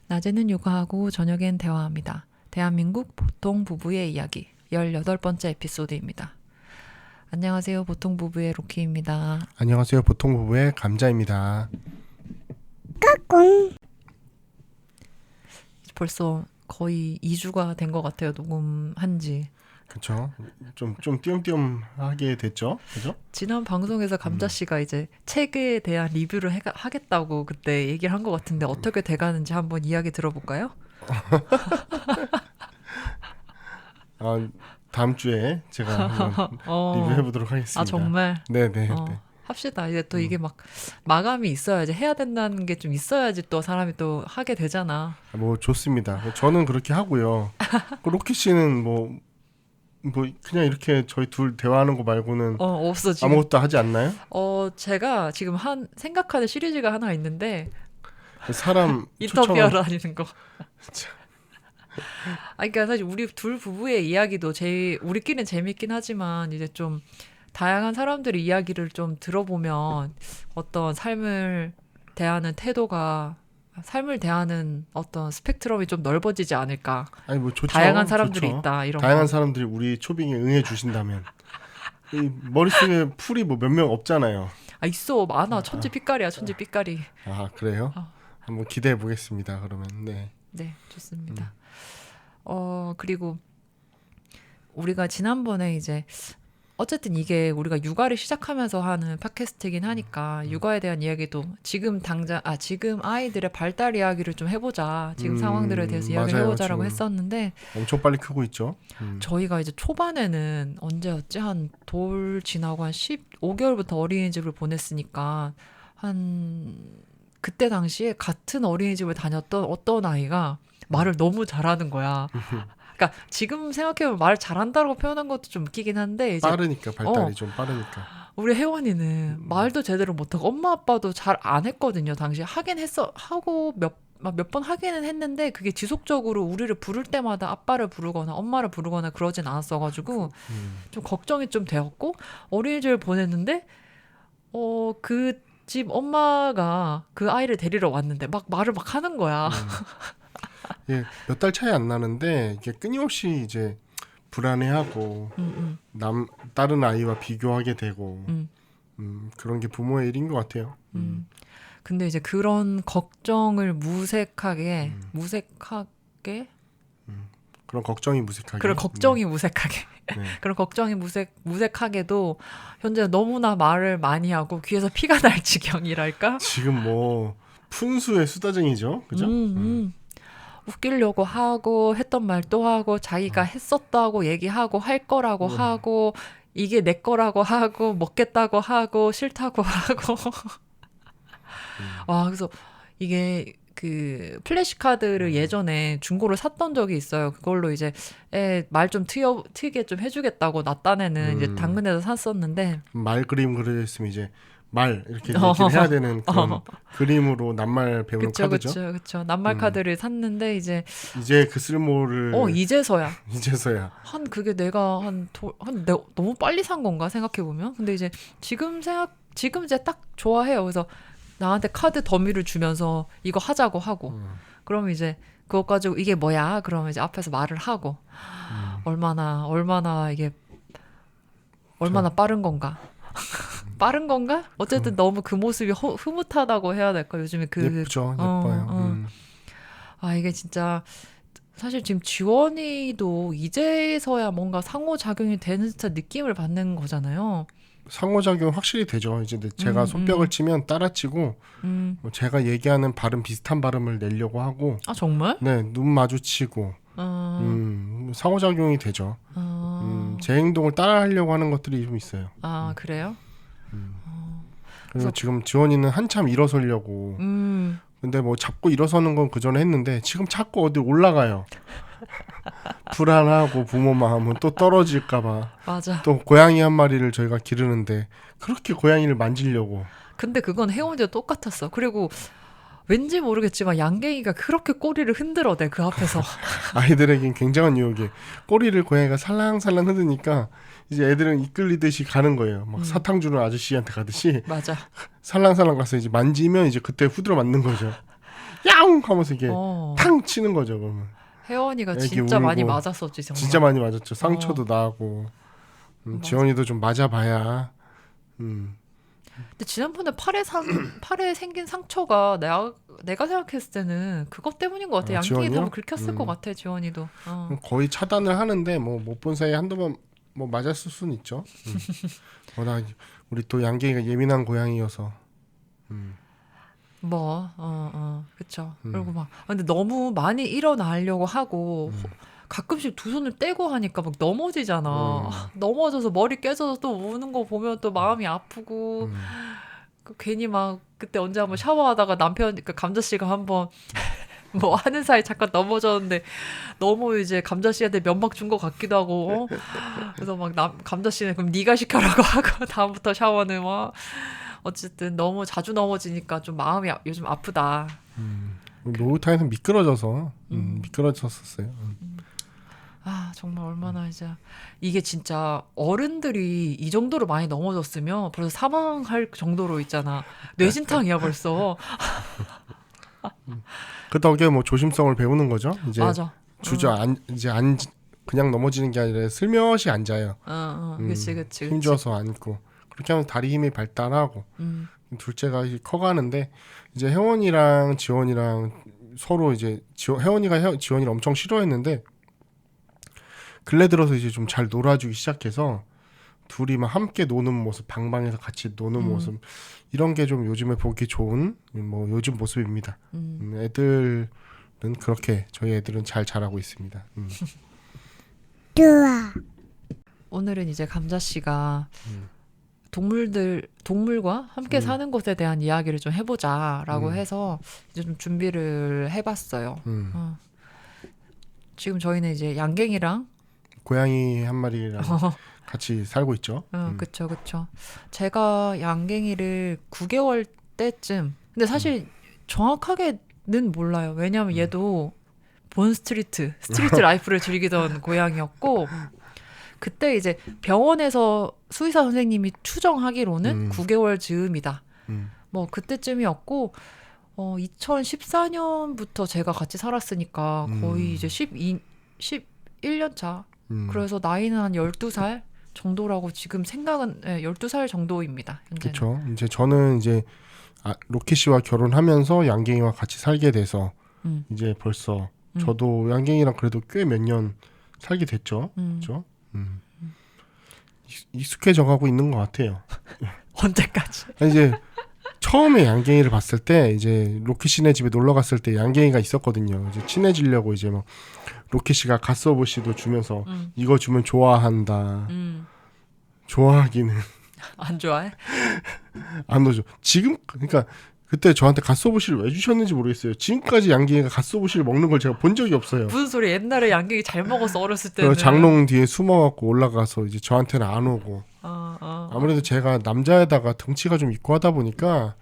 낮에는 육아하고 저녁엔 대화합니다. 대한민국 보통 부부의 이야기 18번째 에피소드입니다. 안녕하세요. 보통 부부의 로키입니다. 안녕하세요. 보통 부부의 감자입니다. 벌써 거의 2주가 된 것 같아요. 녹음한 지. 그렇죠. 좀 띄엄띄엄하게 됐죠. 그죠? 지난 방송에서 감자 씨가 이제 책에 대한 리뷰를 하겠다고 그때 얘기를 한 것 같은데 어떻게 돼가는지 한번 이야기 들어볼까요? 다음 주에 제가 한번 리뷰해 보도록 하겠습니다. 아 정말? 네네. 합시다. 이제 또 이게 막 마감이 있어야지 해야 된다는 게 좀 있어야지 또 사람이 또 하게 되잖아. 뭐 좋습니다. 저는 그렇게 하고요. 로키 씨는 뭐 그냥 이렇게 저희 둘 대화하는 거 말고는 없어 지금. 아무것도 하지 않나요? 제가 지금 생각하는 시리즈가 하나 있는데 사람 인터뷰하러 다니는 거. 그러니까 사실 우리 둘 부부의 이야기도 우리끼리는 재밌긴 하지만 이제 좀 다양한 사람들의 이야기를 좀 들어보면 어떤 삶을 대하는 태도가 삶을 대하는 어떤 스펙트럼이 좀 넓어지지 않을까. 아니 뭐 좋죠. 다양한 사람들이 좋죠. 있다 이런 다양한 거. 사람들이 우리 초빙에 응해 주신다면 이 머릿속에 풀이 뭐 몇 명 없잖아요. 있어 많아. 천지 삐까리야 천지 삐까리. 아 그래요? 한번 기대해 보겠습니다. 그러면 네 좋습니다. 그리고 우리가 지난번에 이제 어쨌든 이게 우리가 육아를 시작하면서 하는 팟캐스트이긴 하니까 육아에 대한 이야기도 지금 아이들의 발달 이야기를 좀 해보자. 지금 상황들에 대해서 이야기를 맞아요. 해보자라고 했었는데 엄청 빨리 크고 있죠. 저희가 이제 초반에는 언제였지? 한 돌 지나고 한 15개월부터 어린이집을 보냈으니까 그때 당시에 같은 어린이집을 다녔던 어떤 아이가 말을 너무 잘하는 거야. 그러니까 지금 생각해보면 말 잘한다고 표현한 것도 좀 웃기긴 한데 이제 빠르니까 발달이 좀 빠르니까. 우리 혜원이는 말도 제대로 못하고 엄마 아빠도 잘 안 했거든요. 당시에 하고 몇 번 하기는 했는데 그게 지속적으로 우리를 부를 때마다 아빠를 부르거나 엄마를 부르거나 그러진 않았어가지고 좀 걱정이 좀 되었고 어린이집을 보냈는데 그 집 엄마가 그 아이를 데리러 왔는데 막 말을 막 하는 거야. 예, 몇 달 차이 안 나는데 이게 끊임없이 이제 불안해하고 다른 아이와 비교하게 되고 그런 게 부모의 일인 것 같아요. 근데 이제 그런 걱정을 무색하게 그런 걱정이 무색하게. 그런 걱정이 무색하게 네. 그런 걱정이 무색하게도 현재 너무나 말을 많이 하고 귀에서 피가 날 지경이랄까? 지금 뭐 푼수의 수다쟁이죠, 그죠? 웃기려고 하고 했던 말 또 하고 자기가 했었다고 얘기하고 할 거라고 하고 이게 내 거라고 하고 먹겠다고 하고 싫다고 하고 와 그래서 이게 그 플래시카드를 예전에 중고로 샀던 적이 있어요. 그걸로 이제 말 좀 트게 좀 해주겠다고 나 딴에는 이제 당근에서 샀었는데 말 그림 그려져 있으면 이제 말 이렇게 얘기를 해야 되는 그런 그림으로 낱말 배우는 카드죠. 그쵸. 낱말 카드를 샀는데 이제 그 쓸모를 이제서야 그게 내가 너무 빨리 산 건가 생각해 보면. 근데 이제 지금 이제 딱 좋아해요. 그래서 나한테 카드 더미를 주면서 이거 하자고 하고 그러면 이제 그것 가지고 이게 뭐야? 그러면 이제 앞에서 말을 하고 얼마나 이게 얼마나 빠른 건가? 빠른 건가? 어쨌든 너무 그 모습이 흐뭇하다고 해야 될까? 요즘에 예쁘죠, 예뻐요. 이게 진짜 사실 지금 지원이도 이제서야 뭔가 상호작용이 되는 듯한 느낌을 받는 거잖아요. 상호작용 확실히 되죠. 이제 제가 손뼉을 치면 따라치고 제가 얘기하는 발음 비슷한 발음을 내려고 하고. 아 정말? 네, 눈 마주치고. 상호작용이 되죠. 제 행동을 따라하려고 하는 것들이 좀 있어요. 그래요? 그래서 지금 지원이는 한참 일어서려고. 근데 뭐 잡고 일어서는 건 그 전에 했는데 지금 자꾸 어디 올라가요. 불안하고 부모 마음은 또 떨어질까봐. 맞아. 또 고양이 한 마리를 저희가 기르는데 그렇게 고양이를 만지려고. 근데 그건 혜원이도 똑같았어. 그리고 왠지 모르겠지만 양갱이가 그렇게 꼬리를 흔들어대 그 앞에서. 아이들에겐 굉장한 유혹이. 꼬리를 고양이가 살랑살랑 흔드니까 이제 애들은 이끌리듯이 가는 거예요. 막 사탕 주는 아저씨한테 가듯이. 맞아. 살랑살랑 가서 이제 만지면 이제 그때 후드러 맞는 거죠. 야옹 하면서 이게 어. 탕 치는 거죠. 그러면 혜원이가 애기 진짜 많이 울고. 맞았었지 정말. 진짜 많이 맞았죠. 상처도 나고. 맞아. 지원이도 좀 맞아봐야. 근데 지난번에 팔에 생긴 상처가 내가 생각했을 때는 그것 때문인 것 같아. 양갱이 지원이요? 너무 긁혔을 것 같아. 지원이도. 거의 차단을 하는데 뭐 못 본 사이에 한두 번 뭐 맞았을 수는 있죠. 워낙 우리 또 양갱이가 예민한 고양이여서. 그쵸. 그리고 막 근데 너무 많이 일어나려고 하고 가끔씩 두 손을 떼고 하니까 막 넘어지잖아. 넘어져서 머리 깨져서 또 우는 거 보면 또 마음이 아프고 괜히 막 그때 언제 한번 샤워하다가 남편 그 감자 씨가 한번 뭐 하는 사이 잠깐 넘어졌는데 너무 이제 감자 씨한테 면박 준 것 같기도 하고 그래서 막 감자 씨는 그럼 네가 시켜라고 하고 다음부터 샤워는 막 어쨌든 너무 자주 넘어지니까 좀 마음이 요즘 아프다. 목욕탕에서 미끄러져서 미끄러졌었어요. 정말 얼마나 이제 이게 진짜 어른들이 이 정도로 많이 넘어졌으면 벌써 사망할 정도로 있잖아. 뇌진탕이야 벌써. 그 덕에 뭐 조심성을 배우는 거죠. 이제 맞아. 이제 그냥 넘어지는 게 아니라 슬며시 앉아요. 그치. 힘줘서 앉고 그렇게 하면 다리 힘이 발달하고 둘째가 커가는데 이제 혜원이랑 지원이랑 서로 이제 혜원이가 지원이를 엄청 싫어했는데 근래 들어서 이제 좀 잘 놀아주기 시작해서 둘이 막 함께 노는 모습, 방방에서 같이 노는 모습 이런 게 좀 요즘에 보기 좋은 뭐 요즘 모습입니다. 애들은 그렇게 저희 애들은 잘 자라고 있습니다. 오늘은 이제 감자 씨가 동물과 함께 사는 것에 대한 이야기를 좀 해보자라고 해서 이제 좀 준비를 해봤어요. 지금 저희는 이제 양갱이랑 고양이 한 마리랑 같이 살고 있죠. 그쵸. 제가 양갱이를 9개월 때쯤, 근데 사실 정확하게는 몰라요. 왜냐면 얘도 본 스트리트 라이프를 즐기던 고양이였고, 그때 이제 병원에서 수의사 선생님이 추정하기로는 9개월 즈음이다. 뭐 그때쯤이었고, 2014년부터 제가 같이 살았으니까 거의 이제 11년 차. 그래서 나이는 한 12살 정도라고 지금 생각은 12살 정도입니다. 현재는. 그렇죠. 이제 저는 이제 로키 씨와 결혼하면서 양갱이와 같이 살게 돼서 이제 벌써 저도 양갱이랑 그래도 꽤 몇 년 살게 됐죠. 그렇죠? 익숙해져가고 있는 것 같아요. 언제까지? 이제 처음에 양갱이를 봤을 때 이제 로키 씨네 집에 놀러 갔을 때 양갱이가 있었거든요. 이제 친해지려고 이제 막 로키 씨가 갓서브 씨도 주면서 이거 주면 좋아한다. 좋아하기는 안 좋아해? 안 오죠. 지금 그러니까 그때 저한테 갓서브 씨를 왜 주셨는지 모르겠어요. 지금까지 양갱이가 갓서브 씨를 먹는 걸 제가 본 적이 없어요. 무슨 소리? 옛날에 양갱이 잘 먹었어 어렸을 때는. 장롱 뒤에 숨어갖고 올라가서 이제 저한테는 안 오고. 아무래도 제가 남자에다가 덩치가 좀 있고 하다 보니까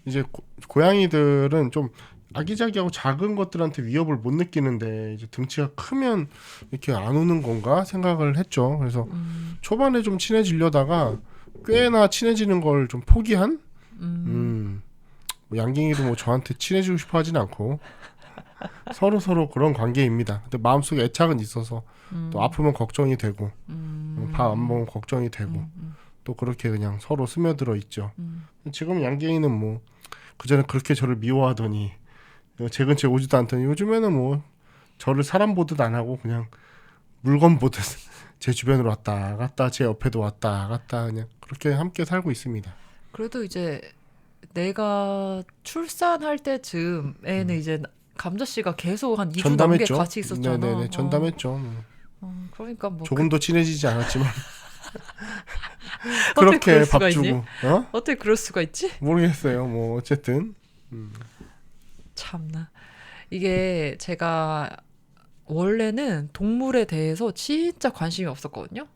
이제 고양이들은 좀 아기자기하고 작은 것들한테 위협을 못 느끼는데 이제 등치가 크면 이렇게 안 오는 건가 생각을 했죠. 그래서 초반에 좀 친해지려다가 꽤나 친해지는 걸 좀 포기한. 뭐 양갱이도 뭐 저한테 친해지고 싶어 하진 않고 서로 그런 관계입니다. 근데 마음속에 애착은 있어서 또 아프면 걱정이 되고 밥 안 먹으면 걱정이 되고 또 그렇게 그냥 서로 스며들어 있죠. 지금 양갱이는 뭐 그전에 그렇게 저를 미워하더니 제 근처에 오지도 않더니 요즘에는 뭐 저를 사람 보듯 안 하고 그냥 물건 보듯 제 주변으로 왔다 갔다 제 옆에도 왔다 갔다 그냥 그렇게 함께 살고 있습니다. 그래도 이제 내가 출산할 때쯤에는 이제 감자 씨가 계속 한 2주 넘게 같이 있었잖아. 네네네, 전담했죠. 그러니까 뭐 조금 더 친해지지 않았지만 그렇게 밥 주고. 어떻게 그럴 수가 있지? 모르겠어요. 뭐 어쨌든 참나. 이게 제가 원래는 동물에 대해서 진짜 관심이 없었거든요.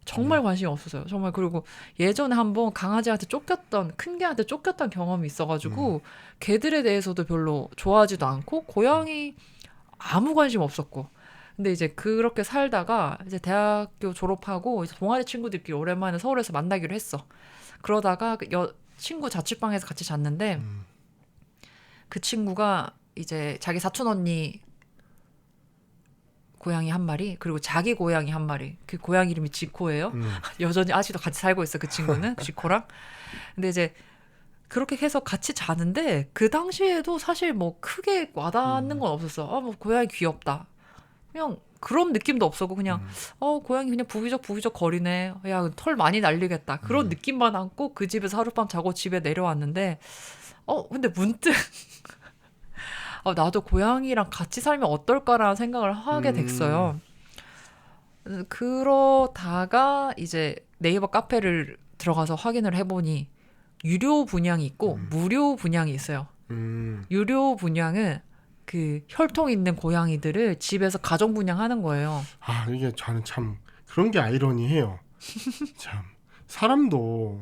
정말 관심이 없었어요. 정말. 그리고 예전에 한번 강아지한테 큰 개한테 쫓겼던 경험이 있어가지고 개들에 대해서도 별로 좋아하지도 않고 고양이 아무 관심 없었고. 근데 이제 그렇게 살다가 이제 대학교 졸업하고 이제 동아리 친구들끼리 오랜만에 서울에서 만나기로 했어. 그러다가 친구 자취방에서 같이 잤는데 그 친구가 이제 자기 사촌 언니 고양이 한 마리, 그리고 자기 고양이 한 마리. 그 고양이 이름이 지코예요. 여전히 아직도 같이 살고 있어, 그 친구는. 지코랑. 근데 이제 그렇게 해서 같이 자는데 그 당시에도 사실 뭐 크게 와닿는 건 없었어. 아, 뭐 고양이 귀엽다. 그냥 그런 느낌도 없었고 그냥 고양이 그냥 부비적 거리네. 야, 털 많이 날리겠다. 그런 느낌만 안고 그 집에서 하룻밤 자고 집에 내려왔는데 근데 문득 나도 고양이랑 같이 살면 어떨까라는 생각을 하게 됐어요. 그러다가 이제 네이버 카페를 들어가서 확인을 해보니 유료 분양이 있고 무료 분양이 있어요. 유료 분양은 그 혈통 있는 고양이들을 집에서 가정 분양하는 거예요. 아, 이게 저는 참 그런 게 아이러니해요. 참 사람도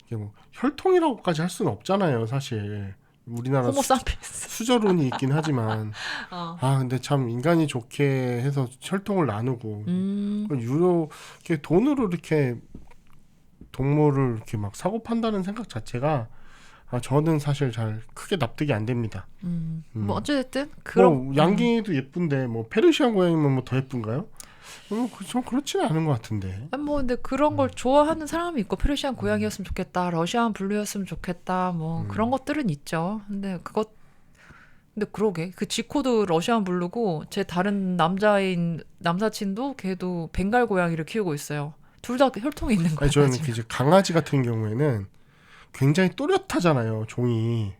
이게 뭐 혈통이라고까지 할 수는 없잖아요, 사실. 우리나라 호모사피엔스. 수저론이 있긴 하지만 근데 참 인간이 좋게 해서 혈통을 나누고 유료 이렇게 돈으로 이렇게 동물을 이렇게 막 사고 판다는 생각 자체가 저는 사실 잘 크게 납득이 안 됩니다. 뭐 어쨌든 그런 뭐 양갱이도 예쁜데 뭐 페르시안 고양이면 뭐 더 예쁜가요? 좀 그렇지는 않은 것 같은데. 뭐 근데 그런 걸 좋아하는 사람이 있고 페르시안 고양이였으면 좋겠다, 러시안 블루였으면 좋겠다, 뭐 그런 것들은 있죠. 근데 그러게 그 지코도 러시안 블루고 제 다른 남사친도 걔도 벵갈 고양이를 키우고 있어요. 둘 다 혈통이 있는 거예요. 저는 이제 강아지 같은 경우에는 굉장히 또렷하잖아요, 종이.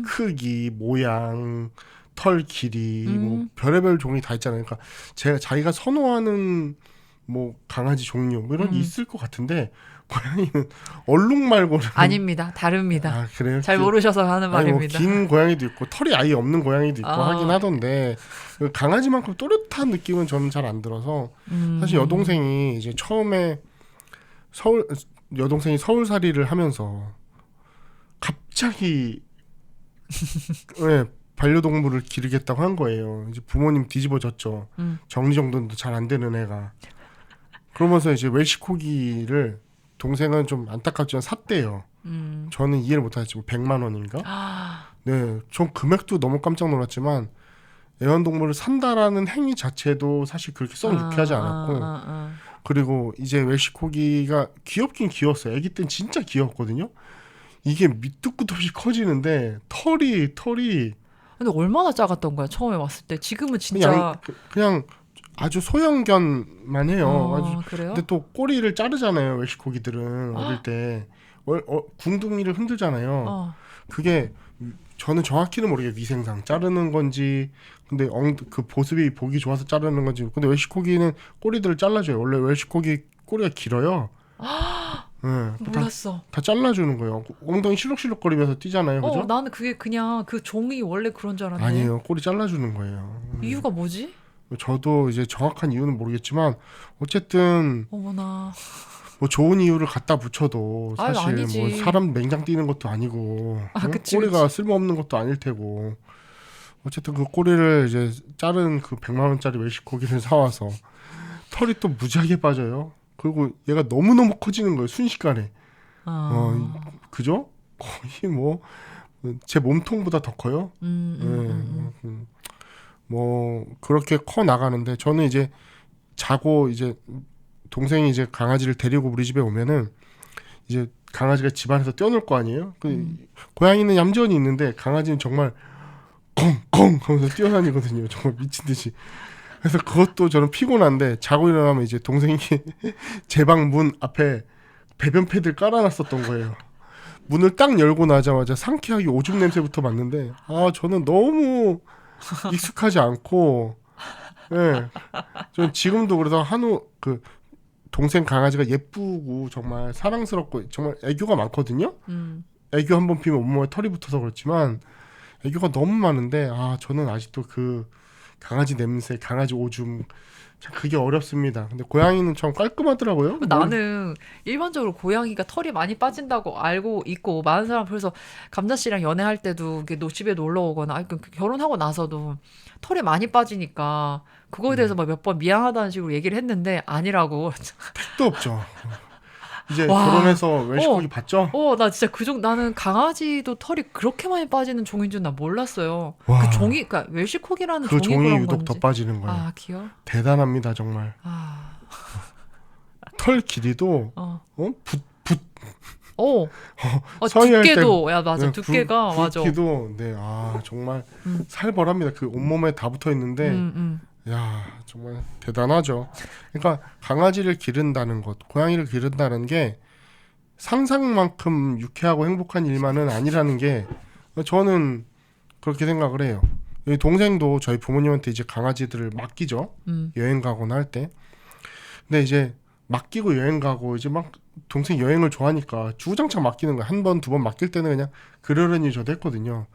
크기, 모양, 털 길이, 뭐 별의별 종이 다 있잖아요. 그러니까 자기가 선호하는 뭐 강아지 종류 뭐 이런 게 있을 것 같은데 고양이는 얼룩 말고는 아닙니다. 다릅니다. 아, 그래요? 잘 모르셔서 하는 말입니다. 긴 고양이도 있고 털이 아예 없는 고양이도 있고 하긴 하던데 강아지만큼 또렷한 느낌은 저는 잘 안 들어서 사실 여동생이 이제 처음에 서울살이를 하면서 갑자기 반려동물을 기르겠다고 한 거예요. 이제 부모님 뒤집어졌죠. 정리정돈도 잘 안 되는 애가. 그러면서 이제 웰시코기를 동생은 좀 안타깝지만 샀대요. 저는 이해를 못하겠지만 100만 원인가? 네, 전 금액도 너무 깜짝 놀랐지만 애완동물을 산다라는 행위 자체도 사실 그렇게 썩 유쾌하지 않았고 그리고 이제 웰시코기가 귀엽긴 귀여웠어요. 애기 땐 진짜 귀여웠거든요. 이게 밑도 끝도 없이 커지는데 털이 근데 얼마나 작았던 거야 처음에 왔을 때? 지금은 진짜 그냥 아주 소형견만 해요. 그래요? 근데 또 꼬리를 자르잖아요. 웰시코기들은 어릴 때 궁둥이를 흔들잖아요. 그게 저는 정확히는 모르겠어요. 위생상 자르는 건지 근데 그 모습이 보기 좋아서 자르는 건지. 근데 웰시코기는 꼬리들을 잘라줘요. 원래 웰시코기 꼬리가 길어요. 네, 몰랐어. 다 잘라주는 거예요. 엉덩이 실룩실룩거리면서 뛰잖아요. 그죠? 나는 그게 그냥 그 종이 원래 그런 줄 알았는데. 아니에요. 꼬리 잘라주는 거예요. 이유가 뭐지? 저도 이제 정확한 이유는 모르겠지만 어쨌든 어머나. 뭐 좋은 이유를 갖다 붙여도 사실 아니지. 뭐 사람 맹장 뛰는 것도 아니고 꼬리가 쓸모없는 것도 아닐 테고 어쨌든 그 꼬리를 이제 자른 그 100만 원짜리 웰시코기를 사와서 털이 또 무지하게 빠져요. 그리고 얘가 너무너무 커지는 거예요. 순식간에. 그죠? 거의 뭐 제 몸통보다 더 커요. 뭐 그렇게 커 나가는데 저는 이제 자고 이제 동생이 이제 강아지를 데리고 우리 집에 오면은 이제 강아지가 집안에서 뛰어놀 거 아니에요. 고양이는 얌전히 있는데 강아지는 정말 컹컹 하면서 뛰어다니거든요. 정말 미친 듯이. 그래서 그것도 저는 피곤한데 자고 일어나면 이제 동생이 제 방 문 앞에 배변 패드를 깔아놨었던 거예요. 문을 딱 열고 나자마자 상쾌하게 오줌 냄새부터 맡는데 저는 너무 익숙하지 않고 저는 지금도 그래서 한우 그 동생 강아지가 예쁘고 정말 사랑스럽고 정말 애교가 많거든요. 애교 한번 피면 온몸에 털이 붙어서 그렇지만 애교가 너무 많은데 저는 아직도 그 강아지 냄새, 강아지 오줌 참 그게 어렵습니다. 근데 고양이는 참 깔끔하더라고요. 나는 일반적으로 고양이가 털이 많이 빠진다고 알고 있고 많은 사람 그래서 감자 씨랑 연애할 때도 집에 놀러 오거나 결혼하고 나서도 털이 많이 빠지니까 그거에 대해서 몇 번 미안하다는 식으로 얘기를 했는데 아니라고. 택도 없죠. 이제 와. 결혼해서 웰시코기 봤죠? 나 진짜 나는 강아지도 털이 그렇게 많이 빠지는 종인 줄 나 몰랐어요. 와. 그 종이, 그러니까 웰시코기라는 그 종이 종이 그런 유독 건지. 더 빠지는 거예요. 아, 귀여워. 대단합니다 정말. 털 길이도 서희할 두께도, 야, 맞아. 네, 두께가, 맞아. 굵기도 정말 살벌합니다. 그 온몸에 다 붙어 있는데 야 정말 대단하죠. 그러니까 강아지를 기른다는 것, 고양이를 기른다는 게 상상만큼 유쾌하고 행복한 일만은 아니라는 게 저는 그렇게 생각을 해요. 여기 동생도 저희 부모님한테 이제 강아지들을 맡기죠. 여행 가거나 할 때. 근데 이제 맡기고 여행 가고 이제 막 동생 여행을 좋아하니까 주구장창 맡기는 거야. 한 번, 두 번 맡길 때는 그냥 그러려니 저도 했거든요.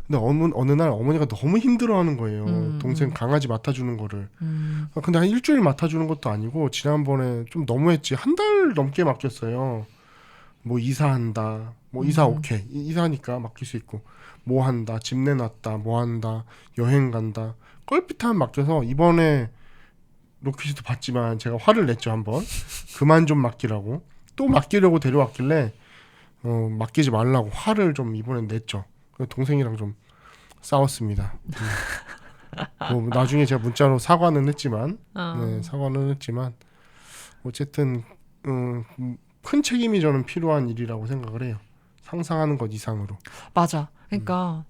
근데 어느 날 어머니가 너무 힘들어하는 거예요. 동생 강아지 맡아주는 거를. 근데 한 일주일 맡아주는 것도 아니고 지난번에 좀 너무했지. 한 달 넘게 맡겼어요. 뭐 이사한다. 뭐 이사 오케이. 이사하니까 맡길 수 있고. 뭐 한다. 집 내놨다. 뭐 한다. 여행 간다. 껄핏한 맡겨서 이번에 로키시도 봤지만 제가 화를 냈죠 한번. 그만 좀 맡기라고. 또 맡기려고 데려왔길래 맡기지 말라고 화를 좀 이번엔 냈죠. 동생이랑 좀 싸웠습니다. 뭐 나중에 제가 문자로 사과는 했지만, 사과는 했지만 어쨌든 큰 책임이 저는 필요한 일이라고 생각을 해요. 상상하는 것 이상으로. 맞아. 그러니까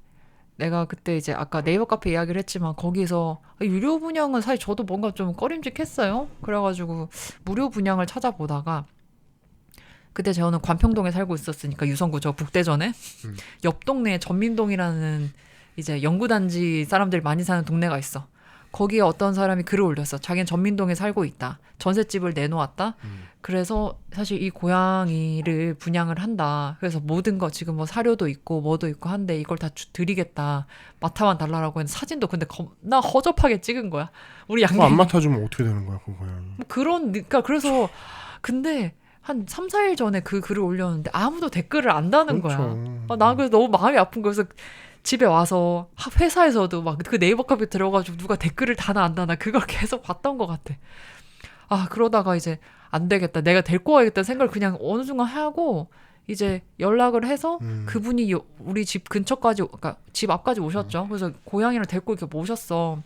내가 그때 이제 아까 네이버 카페 이야기를 했지만 거기서 유료 분양은 사실 저도 뭔가 좀 꺼림직했어요. 그래가지고 무료 분양을 찾아보다가 그때 저는 관평동에 살고 있었으니까 유성구 저 북대전에 옆 동네에 전민동이라는 이제 연구단지 사람들이 많이 사는 동네가 있어. 거기에 어떤 사람이 글을 올렸어. 자기는 전민동에 살고 있다. 전셋집을 내놓았다. 그래서 사실 이 고양이를 분양을 한다. 그래서 모든 거 지금 뭐 사료도 있고 뭐도 있고 한데 이걸 다 드리겠다. 맡아만 달라라고 했는데 사진도 근데 겁나 허접하게 찍은 거야. 우리 양갱이. 안 맡아주면 어떻게 되는 거야 그 고양이. 뭐 그러니까 그래서 근데 한 3, 4일 전에 그 글을 올렸는데 아무도 댓글을 안 다는 그렇죠. 거야. 나 그래서 너무 마음이 아픈 거여서 집에 와서 회사에서도 막 그 네이버 카페 들어가지고 누가 댓글을 다나 안 다나 그걸 계속 봤던 것 같아. 그러다가 이제 안 되겠다. 내가 데리고 와야겠다는 생각을 그냥 어느 순간 하고 이제 연락을 해서 그분이 우리 집 근처까지, 그러니까 집 앞까지 오셨죠. 그래서 고양이를 데리고 이렇게 모셨어.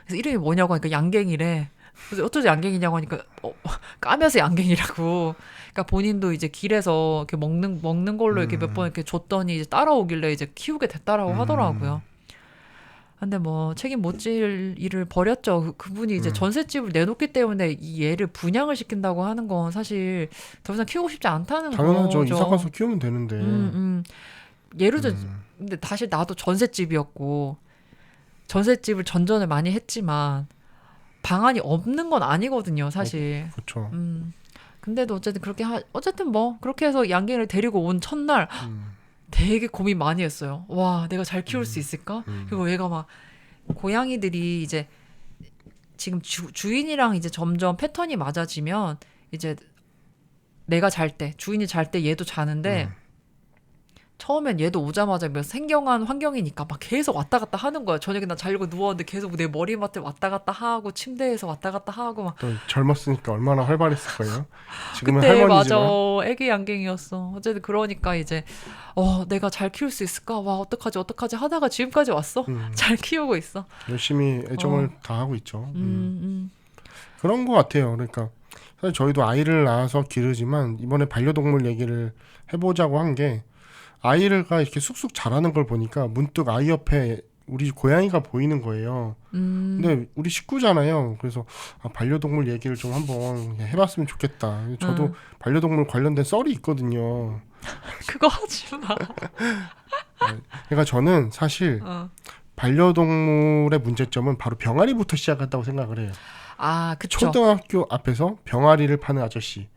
그래서 이름이 뭐냐고 하니까 양갱이래. 그래서 어쩌지 양갱이냐고 하니까 까면서 양갱이라고. 그러니까 본인도 이제 길에서 이렇게 먹는 걸로 이렇게 몇 번 이렇게 줬더니 이제 따라오길래 이제 키우게 됐다라고 하더라고요. 근데 뭐 책임 못 질 일을 벌였죠. 그분이 이제 전셋집을 내놓기 때문에 이 얘를 분양을 시킨다고 하는 건 사실 더 이상 키우고 싶지 않다는 거죠. 당연하죠. 이사 가서 키우면 되는데. 예를 들어 근데 사실 나도 전셋집이었고 전셋집을 전전을 많이 했지만 방안이 없는 건 아니거든요, 사실. 그렇죠. 근데도 어쨌든 어쨌든 뭐 그렇게 해서 양갱이를 데리고 온 첫날 되게 고민 많이 했어요. 와, 내가 잘 키울 수 있을까? 그리고 얘가 막 고양이들이 이제 지금 주인이랑 이제 점점 패턴이 맞아지면 이제 내가 잘 때, 주인이 잘 때 얘도 자는데 처음엔 얘도 오자마자 생경한 환경이니까 막 계속 왔다 갔다 하는 거야. 저녁에 나 자려고 누웠는데 계속 내 머리맡에 왔다 갔다 하고 침대에서 왔다 갔다 하고 막. 또 젊었으니까 얼마나 활발했을 거예요. 지금은 그때 할머니지만. 맞아. 애기 양갱이었어. 어쨌든 그러니까 이제 내가 잘 키울 수 있을까? 와, 어떡하지 하다가 지금까지 왔어. 잘 키우고 있어. 열심히 애정을 다하고 있죠. 그런 것 같아요. 그러니까 사실 저희도 아이를 낳아서 기르지만 이번에 반려동물 얘기를 해보자고 한 게 아이가 이렇게 쑥쑥 자라는 걸 보니까 문득 아이 옆에 우리 고양이가 보이는 거예요. 근데 우리 식구잖아요. 그래서 반려동물 얘기를 좀 한번 해봤으면 좋겠다. 저도 반려동물 관련된 썰이 있거든요. 그거 하지 마. 그러니까 저는 사실 반려동물의 문제점은 바로 병아리부터 시작한다고 생각을 해요. 그쵸. 초등학교 앞에서 병아리를 파는 아저씨.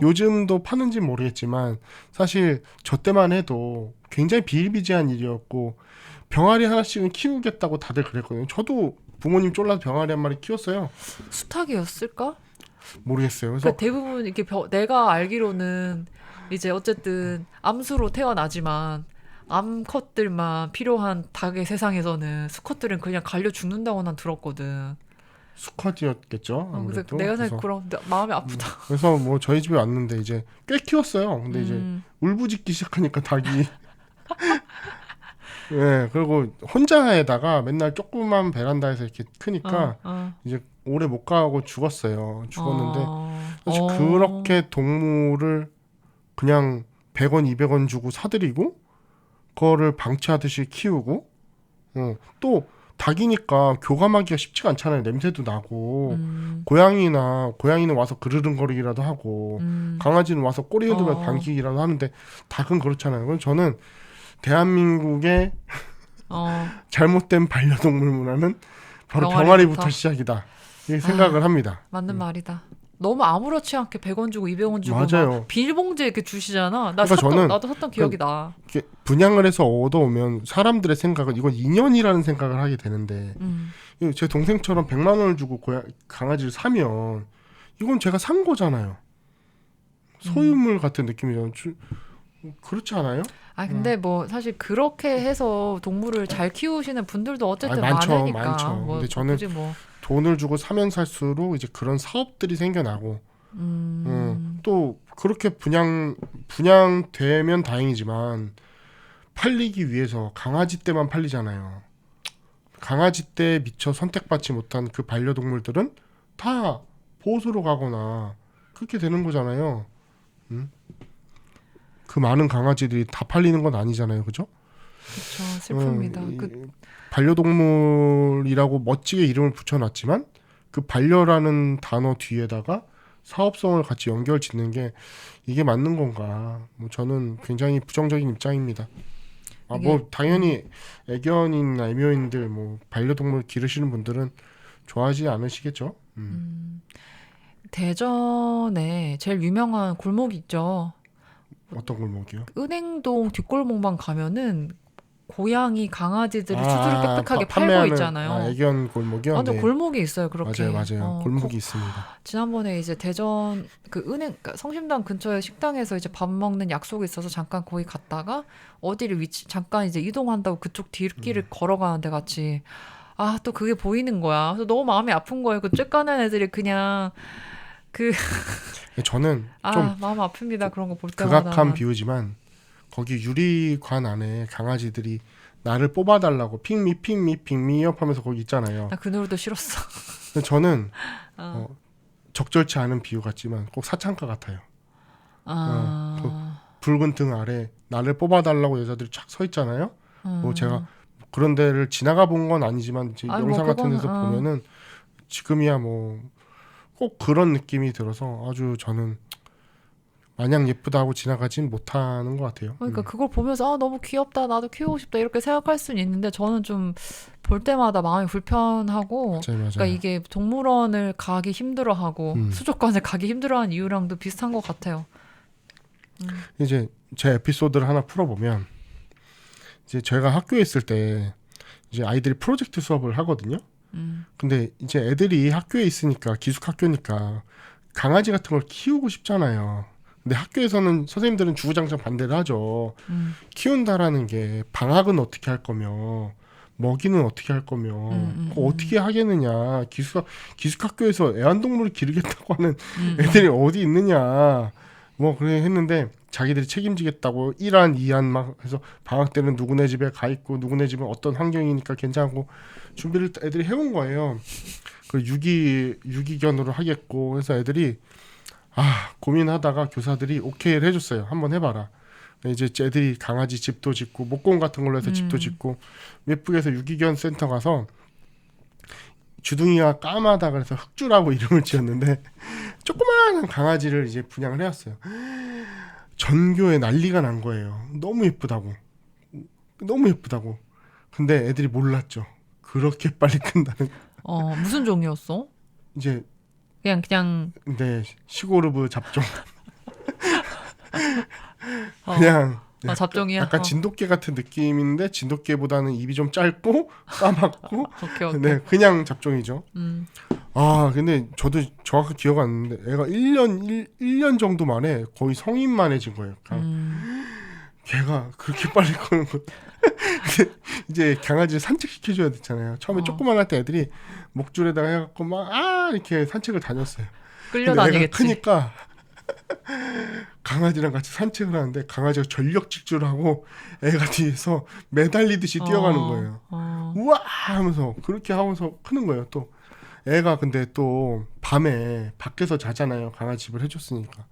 요즘도 파는지 모르겠지만 사실 저 때만 해도 굉장히 비일비재한 일이었고 병아리 하나씩은 키우겠다고 다들 그랬거든요. 저도 부모님 쫄라서 병아리 한 마리 키웠어요. 수탉이었을까? 모르겠어요. 그래서 그러니까 대부분 이렇게 내가 알기로는 이제 어쨌든 암수로 태어나지만 암컷들만 필요한 닭의 세상에서는 수컷들은 그냥 갈려 죽는다고 난 들었거든. 수컷이었겠죠. 그래서 아무래도. 내가 그래서, 생각 그럼 마음이 아프다. 그래서 뭐 저희 집에 왔는데 이제 꽤 키웠어요. 근데 이제 울부짖기 시작하니까 닭이 예, 그리고 혼자에다가 맨날 조그만 베란다에서 이렇게 크니까 이제 오래 못 가고 죽었어요. 죽었는데 사실 그렇게 동물을 그냥 100원, 200원 주고 사들이고 그거를 방치하듯이 키우고 또 닭이니까 교감하기가 쉽지가 않잖아요. 냄새도 나고 고양이는 와서 그르릉거리기라도 하고 강아지는 와서 꼬리 흔들며 반기기라도 하는데 닭은 그렇잖아요. 그래서 저는 대한민국의 잘못된 반려동물 문화는 바로 병아리부터 시작이다. 이렇게 생각을 합니다. 맞는 말이다. 너무 아무렇지 않게 100원 주고 200원 주고 맞아요. 막 비닐봉지에 이렇게 주시잖아. 그러니까 나도 샀던 기억이 나. 이렇게 분양을 해서 얻어오면 사람들의 생각은 이건 인연이라는 생각을 하게 되는데 제 동생처럼 100만 원을 주고 강아지를 사면 이건 제가 산 거잖아요. 소유물 같은 느낌이잖아요. 그렇지 않아요? 근데 뭐 사실 그렇게 해서 동물을 잘 키우시는 분들도 어쨌든 많죠. 많으니까. 뭐 근데 저는 돈을 주고 사면 살수록 이제 그런 사업들이 생겨나고 또 그렇게 분양되면 다행이지만 팔리기 위해서 강아지 떼만 팔리잖아요. 강아지 떼에 미처 선택받지 못한 그 반려동물들은 다 보호소로 가거나 그렇게 되는 거잖아요. 그 많은 강아지들이 다 팔리는 건 아니잖아요, 그죠? 그렇죠, 슬픕니다. 반려동물이라고 멋지게 이름을 붙여놨지만 그 반려라는 단어 뒤에다가 사업성을 같이 연결 짓는 게 이게 맞는 건가? 뭐 저는 굉장히 부정적인 입장입니다. 뭐 당연히 애견인, 애묘인들, 뭐 반려동물 기르시는 분들은 좋아하지 않으시겠죠. 대전에 제일 유명한 골목이 있죠. 어떤 골목이요? 은행동 뒷골목만 가면은 고양이 강아지들이 수두룩 빽빽하게 팔고 있잖아요. 애견 골목이요? 근데 골목이 있어요, 그렇게. 맞아요. 골목이 있습니다. 지난번에 이제 대전 그 은행, 그러니까 성심당 근처에 식당에서 이제 밥 먹는 약속이 있어서 잠깐 거기 갔다가 어디를 잠깐 이제 이동한다고 그쪽 뒷길을 걸어가는데 같이 또 그게 보이는 거야. 그래서 너무 마음이 아픈 거예요. 그 쬐까는 애들이 그냥 저는 좀 마음 아픕니다. 그런 거 볼 때마다. 극악한 비유지만 거기 유리관 안에 강아지들이 나를 뽑아달라고 핑미업 하면서 거기 있잖아요. 나 그 노래도 싫었어. 근데 저는 적절치 않은 비유 같지만 꼭 사창가 같아요. 그 붉은 등 아래 나를 뽑아달라고 여자들이 쫙 서 있잖아요. 뭐 제가 그런 데를 지나가 본 건 아니지만 영상 같은 데서 보면은 지금이야 뭐 꼭 그런 느낌이 들어서 아주 저는 마냥 예쁘다 하고 지나가진 못하는 것 같아요. 그러니까 그걸 보면서 너무 귀엽다, 나도 키우고 싶다 이렇게 생각할 수는 있는데 저는 좀 볼 때마다 마음이 불편하고 맞아요. 그러니까 이게 동물원을 가기 힘들어하고 수족관을 가기 힘들어하는 이유랑도 비슷한 것 같아요. 이제 제 에피소드를 하나 풀어보면 이제 제가 학교에 있을 때 이제 아이들이 프로젝트 수업을 하거든요. 근데 이제 애들이 학교에 있으니까 기숙학교니까 강아지 같은 걸 키우고 싶잖아요. 근데 학교에서는 선생님들은 주구장창 반대를 하죠. 키운다라는 게 방학은 어떻게 할 거며 먹이는 어떻게 할 거며 그거 어떻게 하겠느냐. 기숙학교에서 애완동물을 기르겠다고 하는 애들이 어디 있느냐. 뭐 그래 했는데 자기들이 책임지겠다고 1안 2안 막 해서 방학 때는 누구네 집에 가 있고 누구네 집은 어떤 환경이니까 괜찮고 준비를 애들이 해온 거예요. 그 유기견으로 하겠고 해서 애들이 고민하다가 교사들이 오케이를 해줬어요. 한번 해봐라. 이제 애들이 강아지 집도 짓고 목공 같은 걸로 해서 집도 짓고 예쁘게 해서 유기견 센터 가서 주둥이가 까마다 그래서 흑주라고 이름을 지었는데 조그마한 강아지를 이제 분양을 해왔어요. 전교에 난리가 난 거예요. 너무 예쁘다고. 근데 애들이 몰랐죠. 그렇게 빨리 큰다는. 무슨 종이었어? 이제 그냥 네, 시고르브 잡종. 그냥 잡종이야. 약간 진돗개 같은 느낌인데 진돗개보다는 입이 좀 짧고 까맣고 오케이. 네, 그냥 잡종이죠. 근데 저도 정확히 기억 안 나는데 애가 1년 정도 만에 거의 성인만해진 거예요. 걔가 그렇게 빨리 걷는 거. 이제 강아지를 산책시켜줘야 되잖아요. 처음에 조그만 할 때 애들이 목줄에다가 해갖고 막 이렇게 산책을 다녔어요. 끌려다니겠지. 애가 크니까 강아지랑 같이 산책을 하는데 강아지가 전력 질주를 하고 애가 뒤에서 매달리듯이 뛰어가는 거예요. 우와 하면서 그렇게 하면서 크는 거예요. 또 애가 근데 또 밤에 밖에서 자잖아요. 강아지 집을 해줬으니까.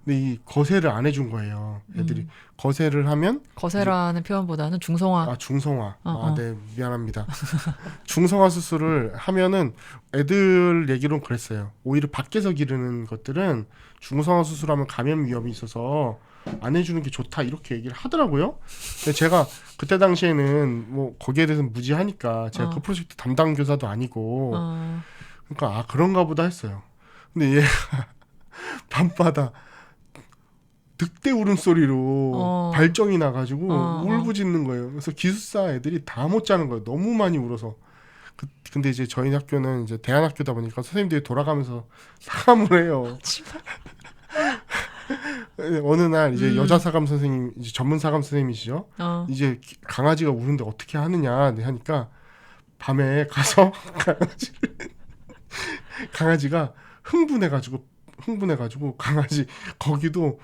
근데 이 거세를 안 해준 거예요. 애들이 거세를 하면 거세라는 표현보다는 중성화. 중성화. 네, 미안합니다. 중성화 수술을 하면은 애들 얘기로는 그랬어요. 오히려 밖에서 기르는 것들은 중성화 수술하면 감염 위험이 있어서 안 해주는 게 좋다 이렇게 얘기를 하더라고요. 근데 제가 그때 당시에는 뭐 거기에 대해서 무지하니까 제가 그 프로젝트 담당 교사도 아니고 그러니까 그런가 보다 했어요. 근데 얘가 밤마다 늑대 울음소리로 발정이 나가지고 울부짖는 거예요. 그래서 기숙사 애들이 다 못 자는 거예요. 너무 많이 울어서. 근데 이제 저희 학교는 이제 대안학교다 보니까 선생님들이 돌아가면서 사감을 해요. 어느 날 이제 여자 사감 선생님, 이제 전문 사감 선생님이시죠. 이제 강아지가 우는데 어떻게 하느냐 하니까 밤에 가서 강아지가 흥분해가지고 강아지 거기도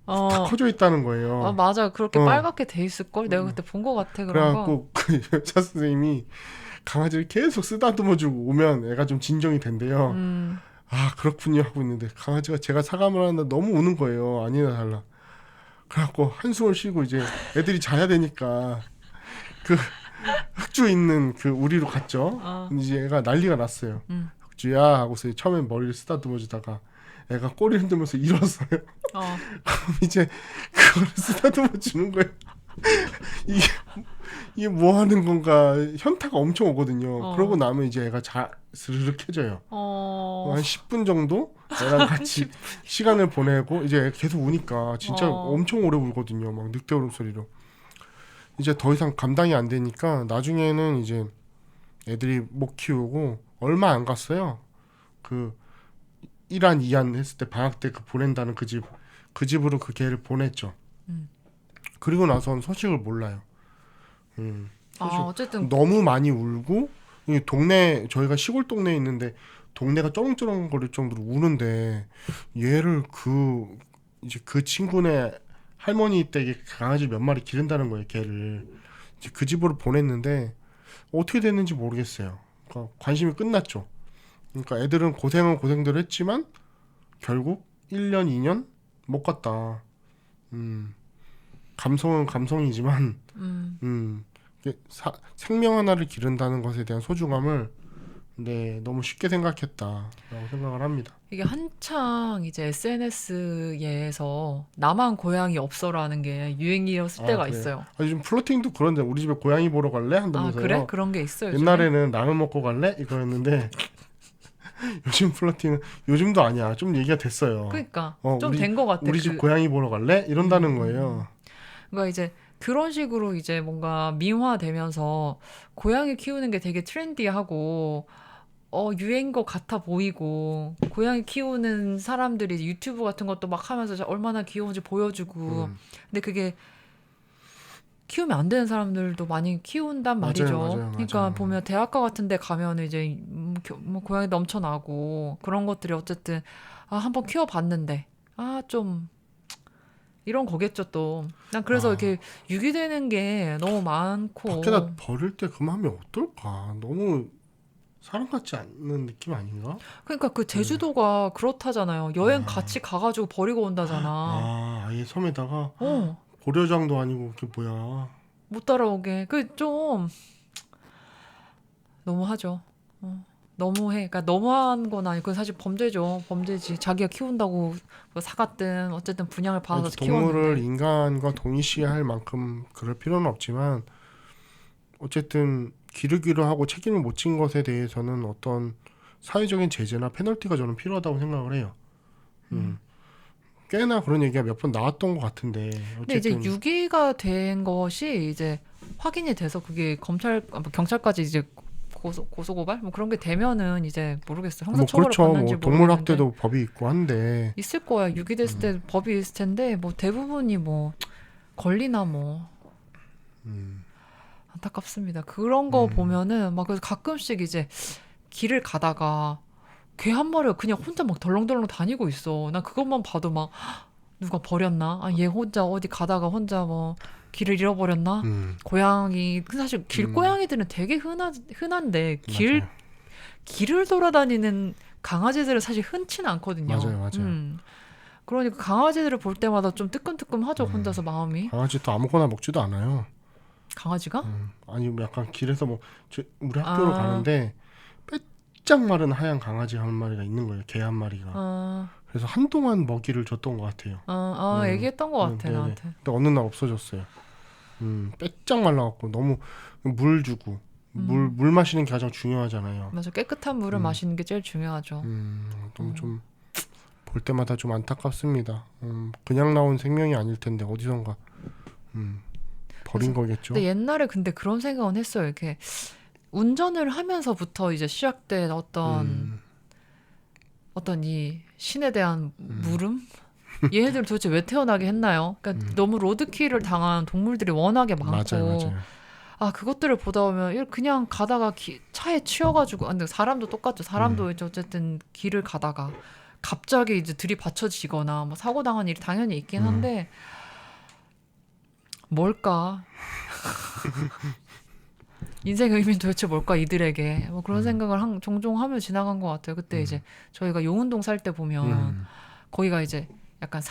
다 커져 있다는 거예요. 맞아. 그렇게 빨갛게 돼 있을걸? 내가 그때 본 것 같아. 그런 그래갖고 그 여자 선생님이 강아지를 계속 쓰다듬어주고 오면 애가 좀 진정이 된대요. 그렇군요 하고 있는데 강아지가 제가 사감을 하는데 너무 우는 거예요. 아니나 달라. 그래갖고 한숨을 쉬고 이제 애들이 자야 되니까 그 흑주 있는 그 우리로 갔죠. 이제 애가 난리가 났어요. 흑주야 하고서 처음엔 머리를 쓰다듬어주다가 애가 꼬리 흔들면서 일었어요. 그럼 이제 그걸 쓰다듬어 주는 거예요. 이게 뭐 하는 건가 현타가 엄청 오거든요. 그러고 나면 이제 애가 스르륵 켜져요. 한 10분 정도 애랑 같이 시간을 보내고 이제 계속 우니까 진짜 엄청 오래 울거든요. 막 늑대 울음소리로. 이제 더 이상 감당이 안 되니까 나중에는 이제 애들이 못 키우고 얼마 안 갔어요. 그 1안 2안 했을 때 방학 때 보낸다는 그 집으로 그 개를 보냈죠. 그리고 나서는 소식을 몰라요. 어쨌든 너무 많이 울고 이 동네 저희가 시골 동네에 있는데 동네가 쩌렁쩌렁거릴 정도로 우는데 얘를 이제 그 친구네 할머니 댁에 강아지 몇 마리 기른다는 거예요. 개를 이제 그 집으로 보냈는데 어떻게 됐는지 모르겠어요. 그러니까 관심이 끝났죠. 그러니까 애들은 고생은 고생대로 했지만 결국 1년 2년 못 갔다. 감성은 감성이지만 생명 하나를 기른다는 것에 대한 소중함을 너무 쉽게 생각했다라고 생각을 합니다. 이게 한창 이제 SNS에서 나만 고양이 없어라는 게 유행이었을 때가 그래요? 있어요. 요즘 플로팅도 그런데 우리 집에 고양이 보러 갈래? 한다면서요. 그래? 그런 게 있어요. 옛날에는 라면 먹고 갈래? 이거였는데 요즘 플러팅은 요즘도 아니야. 좀 얘기가 됐어요. 그러니까 좀 된 것 같아. 우리 집 고양이 보러 갈래? 이런다는 거예요. 그러니까 이제 그런 식으로 이제 뭔가 민화되면서 고양이 키우는 게 되게 트렌디하고 유행인 것 같아 보이고 고양이 키우는 사람들이 유튜브 같은 것도 막 하면서 얼마나 귀여운지 보여주고 근데 그게 키우면 안 되는 사람들도 많이 키운단 말이죠. 맞아요. 그러니까 보면 대학가 같은 데 가면 이제 뭐 고양이 넘쳐나고 그런 것들이 어쨌든 한번 키워봤는데 좀 이런 거겠죠 또. 난 그래서 이렇게 유기되는 게 너무 많고 밖에다 버릴 때 그 마음이 어떨까. 너무 사람 같지 않는 느낌 아닌가? 그러니까 그 제주도가 그렇다잖아요. 여행 같이 가가지고 버리고 온다잖아. 아예 섬에다가 고려장도 아니고 그게 뭐야. 못 따라오게. 그 좀 너무하죠. 너무해. 그러니까 너무한 건 아니고 그건 사실 범죄죠. 범죄지. 자기가 키운다고 사갔든 어쨌든 분양을 받아서 동물을 키웠는데. 인간과 동일시할 만큼 그럴 필요는 없지만 어쨌든 기르기로 하고 책임을 못 진 것에 대해서는 어떤 사회적인 제재나 페널티가 저는 필요하다고 생각을 해요. 꽤나 그런 얘기가 몇 번 나왔던 것 같은데. 근데 이제 유기가 된 것이 이제 확인이 돼서 그게 경찰까지 이제 고소고발 뭐 그런 게 되면은 이제 모르겠어요. 형사처벌을 받는지 모르겠는데. 동물학대도 법이 있고 한데 있을 거야. 유기됐을 때 법이 있을 텐데 뭐 대부분이 걸리나 뭐 안타깝습니다. 그런 거 보면은 막 그래서 가끔씩 이제 길을 가다가 개 한 마리가 그냥 혼자 막 덜렁덜렁 다니고 있어. 난 그것만 봐도 막 누가 버렸나? 아, 얘 혼자 어디 가다가 혼자 뭐 길을 잃어버렸나? 고양이 근데 사실 길고양이들은 되게 흔한데 맞아요. 길을 돌아다니는 강아지들은 사실 흔치는 않거든요. 맞아요. 그러니까 강아지들을 볼 때마다 좀 뜨끔뜨끔하죠. 혼자서 마음이. 강아지 또 아무거나 먹지도 않아요. 강아지가? 아니 약간 길에서 뭐 우리 학교로 아. 가는데 빼짝 마른 하얀 강아지 한 마리가 있는 거예요. 개 한 마리가. 그래서 한동안 먹이를 줬던 것 같아요. 얘기했던 것 같아, 네네. 나한테. 근데 어느 날 없어졌어요. 빼짝 말라갖고 너무 물 주고 물 마시는 게 가장 중요하잖아요. 맞아, 깨끗한 물을 마시는 게 제일 중요하죠. 너무 좀 볼 때마다 좀 안타깝습니다. 그냥 나온 생명이 아닐 텐데 어디선가 버린 거겠죠. 근데 옛날에 근데 그런 생각은 했어요. 이렇게 운전을 하면서부터 이제 시작된 어떤 이 신에 대한 물음? 얘네들 도대체 왜 태어나게 했나요? 그러니까 너무 로드킬을 당한 동물들이 워낙에 많고 맞아요. 아, 그것들을 보다 보면 그냥 가다가 차에 치여가지고 근데 사람도 똑같죠. 사람도 이제 어쨌든 길을 가다가 갑자기 이제 들이받쳐지거나 뭐 사고 당한 일이 당연히 있긴 한데 뭘까? 인생의 의미는 도대체 뭘까 이들에게 뭐 그런 생각을 종종 하며 지나간 것 같아요. 그때 이제 저희가 용운동 살 때 보면 거기가 이제 약간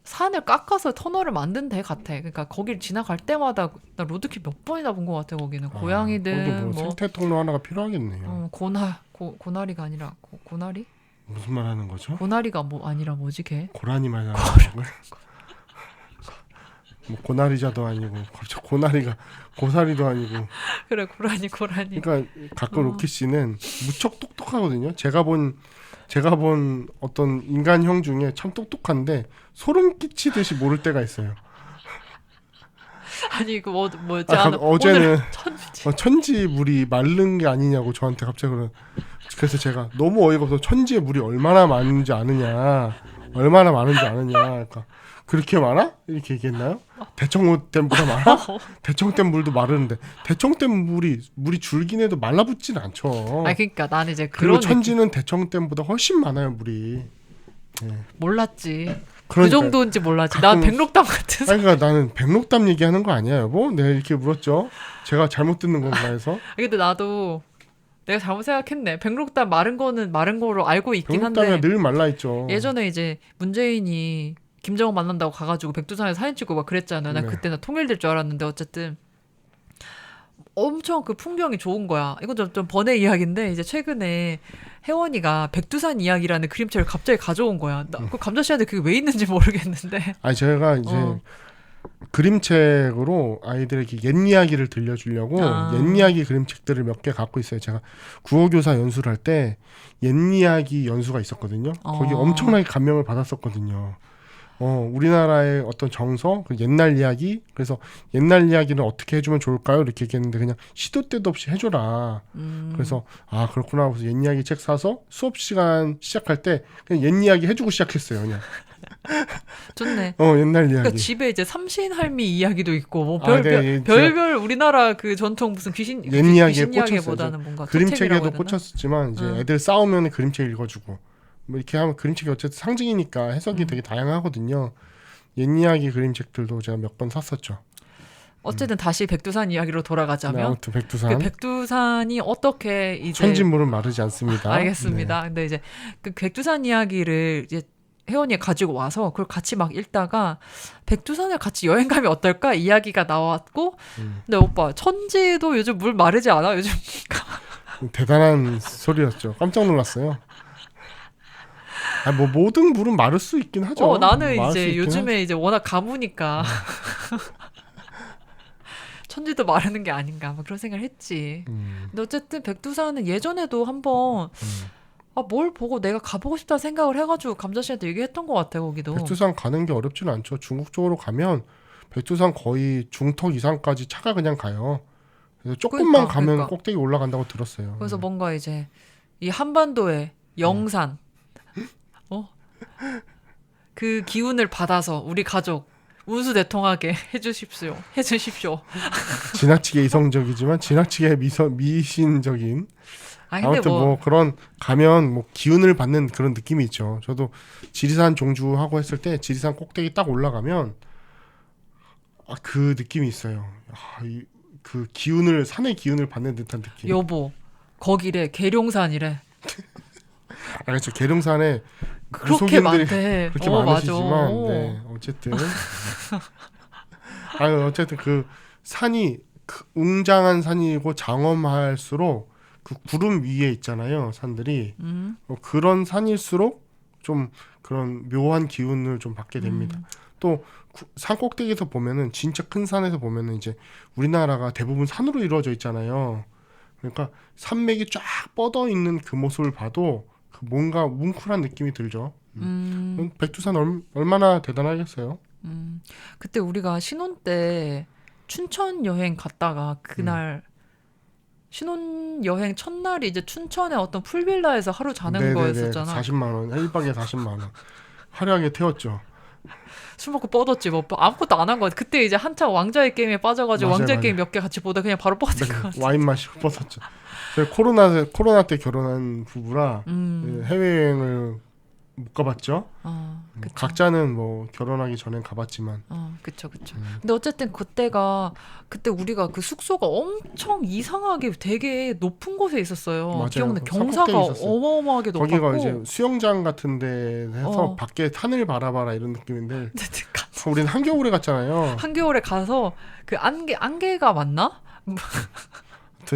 산을 깎아서 터널을 만든 데 같아. 그러니까 거기를 지나갈 때마다 나 로드킬 몇 번이나 본 것 같아. 거기는 고양이들 뭐 생태 통로 하나가 필요하겠네요. 고나리가 아니라 고나리? 무슨 말 하는 거죠? 고나리가 뭐 아니라 뭐지 걔? 고라니 말 하는 거고요. 뭐 고나리자도 아니고 갑자기 고나리가 고사리도 아니고. 그래 고라니. 그러니까 가끔 로키 씨는 무척 똑똑하거든요. 제가 본 어떤 인간형 중에 참 똑똑한데 소름 끼치듯이 모를 때가 있어요. 아니 그 뭐지? 어제는 천지 물이 마른 게 아니냐고 저한테 갑자기 그래서 제가 너무 어이가 없어서 천지에 물이 얼마나 많은지 아느냐. 그러니까 그렇게 많아? 이렇게 얘기했나요? 대청댐보다 많아? 대청댐 물도 마르는데 대청댐 물이 줄긴 해도 말라붙진 않죠. 아 그러니까 나는 이제 그리고 그런 천지는 대청댐보다 훨씬 많아요 물이. 몰랐지. 그 그러니까요. 정도인지 몰랐지. 난 백록담 같은. 그러니까 나는 백록담 얘기하는 거 아니야 여보? 내가 이렇게 물었죠. 제가 잘못 듣는 건가 해서. 근데 나도 내가 잘못 생각했네. 백록담 마른 거는 마른 거로 알고 있긴 백록담이 한데 늘 말라 있죠. 예전에 이제 문재인이 김정은 만난다고 가가지고 백두산에 사진 찍고 막 그랬잖아요. 난 네. 그때 나 통일될 줄 알았는데 어쨌든 엄청 그 풍경이 좋은 거야. 이건 좀 번외 이야기인데 이제 최근에 혜원이가 백두산 이야기라는 그림책을 갑자기 가져온 거야. 나 그 감자 씨한테 그게 왜 있는지 모르겠는데. 아니 제가 이제 그림책으로 아이들에게 옛 이야기를 들려주려고 옛 이야기 그림책들을 몇 개 갖고 있어요. 제가 국어교사 연수를 할 때 옛 이야기 연수가 있었거든요. 거기 엄청나게 감명을 받았었거든요. 우리나라의 어떤 정서, 그 옛날 이야기, 그래서 옛날 이야기는 어떻게 해주면 좋을까요? 이렇게 얘기했는데 그냥 시도 때도 없이 해줘라. 그래서 그렇구나. 그래서 옛 이야기 책 사서 수업 시간 시작할 때 그냥 옛 이야기 해주고 시작했어요. 그냥. 좋네. 옛날 이야기. 그러니까 집에 이제 삼신할미 이야기도 있고 뭐 네, 별별 우리나라 그 전통 무슨 귀신 이야기에 이야기보다는 뭔가 그림책에도 꽂혔었지만 이제 애들 싸우면 그림책 읽어주고 뭐 이렇게 하면 그림책이 어쨌든 상징이니까 해석이 되게 다양하거든요. 옛 이야기 그림책들도 제가 몇 권 샀었죠. 어쨌든 다시 백두산 이야기로 돌아가자면 네, 아무튼 백두산. 그 백두산이 어떻게 이제 천진물은 마르지 않습니다. 알겠습니다. 근데 이제 그 백두산 이야기를 이제 혜원이가 가지고 와서 그걸 같이 막 읽다가 백두산을 같이 여행 가면 어떨까 이야기가 나왔고 근데 오빠 천지도 요즘 물 마르지 않아? 요즘 대단한 소리였죠. 깜짝 놀랐어요. 뭐 모든 물은 마를 수 있긴 하죠. 나는 이제 요즘에 이제 워낙 가무니까 천지도 마르는 게 아닌가 막 그런 생각을 했지. 근데 어쨌든 백두산은 예전에도 한번 뭘 보고 내가 가보고 싶다 생각을 해가지고 감자 씨한테 얘기했던 것 같아요. 거기도 백두산 가는 게 어렵지는 않죠. 중국 쪽으로 가면 백두산 거의 중턱 이상까지 차가 그냥 가요. 그래서 조금만 가면 꼭대기 올라간다고 들었어요. 그래서 뭔가 이제 이 한반도의 영산 그 기운을 받아서 우리 가족 운수 대통하게 해주십시오. 지나치게 이성적이지만 지나치게 미신적인. 아니, 근데 아무튼 뭐 그런 가면 뭐 기운을 받는 그런 느낌이 있죠. 저도 지리산 종주하고 했을 때 지리산 꼭대기 딱 올라가면 그 느낌이 있어요. 그 기운을 산의 기운을 받는 듯한 느낌. 여보, 거기래 계룡산이래. 그렇죠. 계룡산에 그렇게 무속인들이 많대. 그렇게 맞아. 많으시지만 네, 어쨌든 어쨌든 그 산이 웅장한 산이고 장엄할수록 그 구름 위에 있잖아요, 산들이. 그런 산일수록 좀 그런 묘한 기운을 좀 받게 됩니다. 또 산 꼭대기에서 보면은 진짜 큰 산에서 보면은 이제 우리나라가 대부분 산으로 이루어져 있잖아요. 그러니까 산맥이 쫙 뻗어 있는 그 모습을 봐도 그 뭔가 뭉클한 느낌이 들죠. 백두산 얼마나 대단하겠어요. 그때 우리가 신혼 때 춘천 여행 갔다가 그날 신혼여행 첫날이 이제 춘천의 어떤 풀빌라에서 하루 자는 네네네, 거였었잖아. 40만 원, 1박에 40만 원. 화려하게 태웠죠. 술 먹고 뻗었지 뭐 아무것도 안 한 거야. 그때 이제 한창 왕좌의 게임에 빠져가지고 맞아요, 왕좌의 맞아요. 게임 몇 개 같이 보다 그냥 바로 뻗은 거 같아. 와인 마시고 뻗었죠. 저희 코로나 때 결혼한 부부라 해외여행을 못 가봤죠. 그쵸. 각자는 뭐 결혼하기 전엔 가봤지만. 그쵸. 근데 어쨌든 그때 우리가 그 숙소가 엄청 이상하게 되게 높은 곳에 있었어요. 맞아요. 기억나? 산 경사가 꼭대기에 있었어요. 어마어마하게 높았고. 거기가 이제 수영장 같은데 해서 밖에 산을 바라봐라 이런 느낌인데 우리는 한겨울에 갔잖아요. 한겨울에 가서 그 안개가 맞나?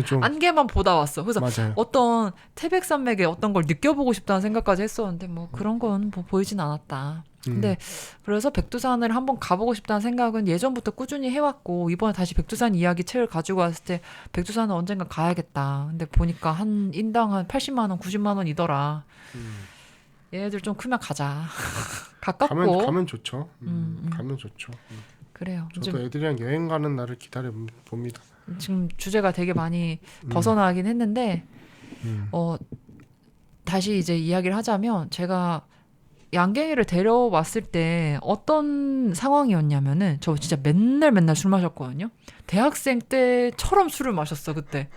좀 안개만 보다 왔어. 그래서 맞아요. 어떤 태백산맥의 어떤 걸 느껴보고 싶다는 생각까지 했었는데 뭐 그런 건 뭐 보이진 않았다. 근데 그래서 백두산을 한번 가보고 싶다는 생각은 예전부터 꾸준히 해왔고 이번에 다시 백두산 이야기 책을 가지고 왔을 때 백두산은 언젠가 가야겠다. 근데 보니까 한 인당 한 80만 원, 90만 원이더라. 얘네들 좀 크면 가자. 가깝고 가면 좋죠. 가면 좋죠. 그래요. 저도 애들이랑 여행 가는 날을 기다려 봅니다. 지금 주제가 되게 많이 벗어나긴 했는데 다시 이제 이야기를 하자면 제가 양갱이를 데려왔을 때 어떤 상황이었냐면은 저 진짜 맨날 술 마셨거든요. 대학생 때처럼 술을 마셨어 그때.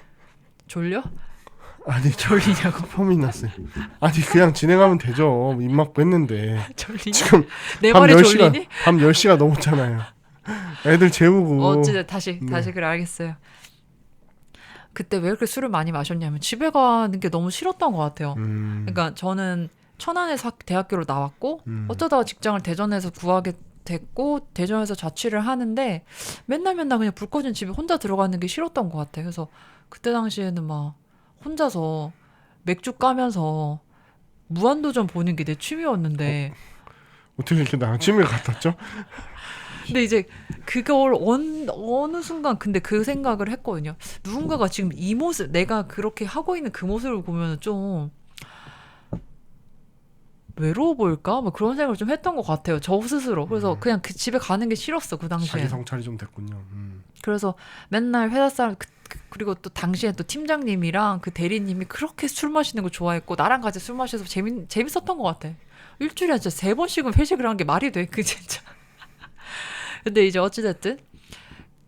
졸려? 아니 졸리냐고 폼이 났어요. 아니 그냥 진행하면 되죠. 입 막고 했는데 졸리냐? 지금 내 말이 졸리니? 밤 10시가 넘었잖아요. 애들 재우고 어쨌든 다시 그래 알겠어요. 그때 왜 이렇게 술을 많이 마셨냐면 집에 가는 게 너무 싫었던 것 같아요. 그러니까 저는 천안에서 대학교로 나왔고 어쩌다가 직장을 대전에서 구하게 됐고 대전에서 자취를 하는데 맨날 그냥 불 꺼진 집에 혼자 들어가는 게 싫었던 것 같아요. 그래서 그때 당시에는 막 혼자서 맥주 까면서 무한도전 보는 게 내 취미였는데 어떻게 이렇게 나랑 취미를 같았죠? 근데 이제 그걸 어느 순간 근데 그 생각을 했거든요. 누군가가 지금 이 모습 내가 그렇게 하고 있는 그 모습을 보면 좀 외로워 보일까? 뭐 그런 생각을 좀 했던 것 같아요. 저 스스로. 그래서 그냥 그 집에 가는 게 싫었어 그 당시에. 자기 성찰이 좀 됐군요. 그래서 맨날 회사 사람 그리고 또 당시에 또 팀장님이랑 그 대리님이 그렇게 술 마시는 거 좋아했고 나랑 같이 술 마셔서 재밌었던 것 같아. 일주일에 진짜 3번씩은 회식을 한 게 말이 돼? 그 진짜. 근데 이제 어찌됐든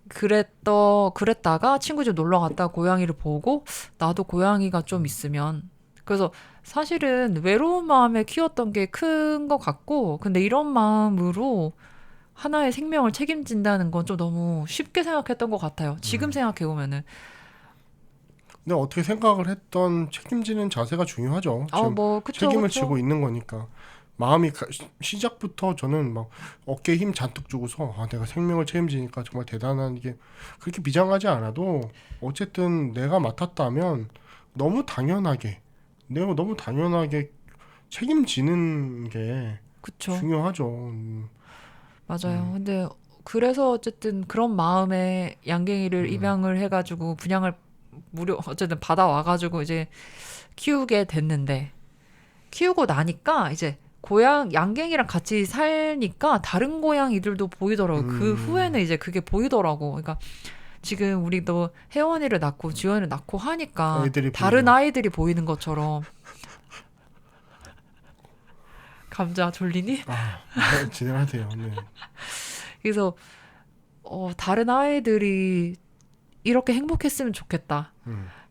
그랬다가 친구 집 놀러 갔다 고양이를 보고 나도 고양이가 좀 있으면 그래서 사실은 외로운 마음에 키웠던 게 큰 것 같고 근데 이런 마음으로 하나의 생명을 책임진다는 건 좀 너무 쉽게 생각했던 것 같아요. 지금 생각해보면은. 근데 어떻게 생각을 했던 책임지는 자세가 중요하죠. 지금 그쵸, 책임을 그쵸. 지고 있는 거니까. 마음이 시작부터 저는 막 어깨에 힘 잔뜩 주고서 내가 생명을 책임지니까 정말 대단한 게 그렇게 비장하지 않아도 어쨌든 내가 맡았다면 너무 당연하게 책임지는 게 그쵸. 중요하죠. 맞아요. 근데 그래서 어쨌든 그런 마음에 양갱이를 입양을 해가지고 분양을 어쨌든 받아와가지고 이제 키우게 됐는데 키우고 나니까 이제 양갱이랑 같이 살니까 다른 고양이들도 보이더라고요. 그 후에는 이제 그게 보이더라고. 그러니까 지금 우리도 혜원이를 낳고 지원이를 낳고 하니까 다른 아이들이 보이는 것처럼. 감자 졸리니? 진행하세요. 네. 그래서 다른 아이들이 이렇게 행복했으면 좋겠다.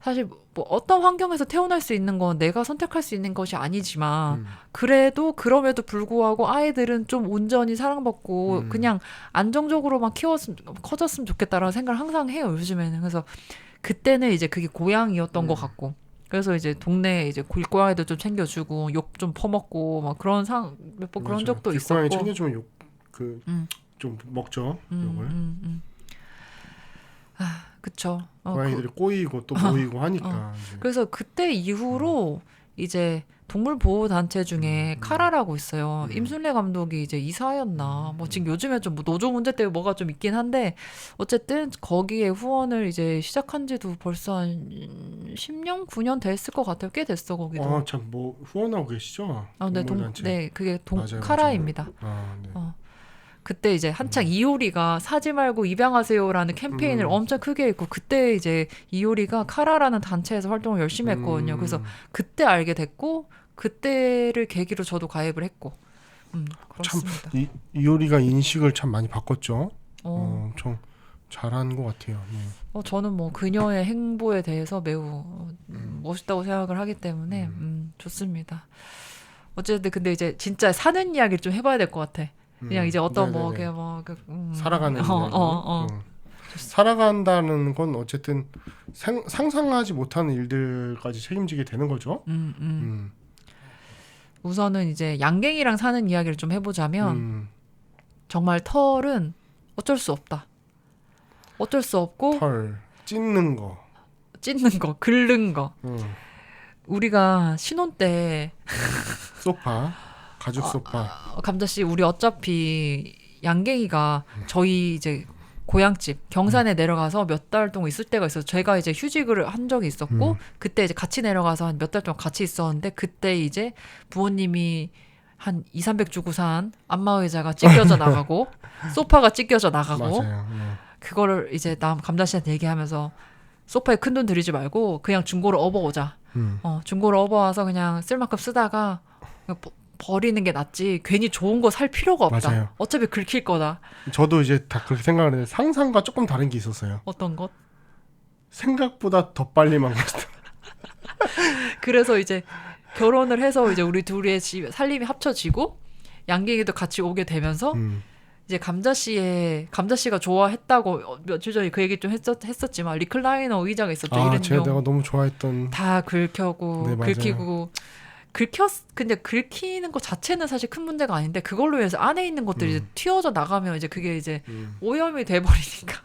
사실 뭐 어떤 환경에서 태어날 수 있는 건 내가 선택할 수 있는 것이 아니지만 그래도 그럼에도 불구하고 아이들은 좀 온전히 사랑받고 그냥 안정적으로만 커졌으면 좋겠다라는 생각을 항상 해요, 요즘에는. 그래서 그때는 이제 그게 고향이었던 것 같고, 그래서 이제 동네에 이제 길고양이도 좀 챙겨주고 욕 좀 퍼먹고 막 그런 몇 번 그런 적도 있었고. 길고양이 챙겨주면 좀 먹죠, 욕을. 그쵸. 고양이들이 꼬이고 또 모이고 하니까. 이제. 그래서 그때 이후로 이제 동물 보호 단체 중에 카라라고 있어요. 임순례 감독이 이제 이사였나. 뭐 지금 요즘에 좀 뭐 노조 문제 때문에 뭐가 좀 있긴 한데 어쨌든 거기에 후원을 이제 시작한 지도 벌써 한 10년, 9년 됐을 것 같아요. 꽤 됐어 거기도. 참 뭐 후원하고 계시죠? 네, 동물 단체. 네, 그게 맞아요, 카라입니다. 네. 그때 이제 한창 이효리가 사지 말고 입양하세요라는 캠페인을 엄청 크게 했고, 그때 이제 이효리가 카라라는 단체에서 활동을 열심히 했거든요. 그래서 그때 알게 됐고, 그때를 계기로 저도 가입을 했고, 그렇습니다. 참 이효리가 인식을 참 많이 바꿨죠. 엄청 잘한 것 같아요. 네. 저는 뭐 그녀의 행보에 대해서 매우 멋있다고 생각을 하기 때문에 좋습니다. 어쨌든 근데 이제 진짜 사는 이야기를 좀 해봐야 될 것 같아. 그냥 이제 어떤 살아가는 살아간다는 건 어쨌든 상상하지 못하는 일들까지 책임지게 되는 거죠. 우선은 이제 양갱이랑 사는 이야기를 좀 해보자면 정말 털은 어쩔 수 없다. 어쩔 수 없고 털 찢는 거 긁는 거. 우리가 신혼 때 소파 가죽 소파. 감자 씨, 우리 어차피 양갱이가 저희 이제 고향집 경산에 내려가서 몇 달 동안 있을 때가 있어서 제가 이제 휴직을 한 적이 있었고 그때 이제 같이 내려가서 한 몇 달 동안 같이 있었는데 그때 이제 부모님이 한 200-300 주고 산 안마의자가 찢겨져 나가고 소파가 찢겨져 나가고 맞아요. 그거를 이제 감자 씨한테 얘기하면서 소파에 큰 돈 들이지 말고 그냥 중고로 업어오자. 중고로 업어와서 그냥 쓸 만큼 쓰다가 버리는 게 낫지 괜히 좋은 거 살 필요가 없다. 맞아요. 어차피 긁힐 거다. 저도 이제 다 그렇게 생각을 했는데 상상과 조금 다른 게 있었어요. 어떤 것? 생각보다 더 빨리 망가졌다. 그래서 이제 결혼을 해서 이제 우리 둘의 살림이 합쳐지고 양갱이도 같이 오게 되면서 이제 감자 씨가 좋아했다고 며칠 전에 그 얘기 좀 했었지만 리클라이너 의자가 있었죠. 이런 제가 내가 너무 좋아했던 다 긁히고 네, 긁히고 근데 긁히는 것 자체는 사실 큰 문제가 아닌데 그걸로 해서 안에 있는 것들이 이제 튀어져 나가면 이제 그게 이제 오염이 돼버리니까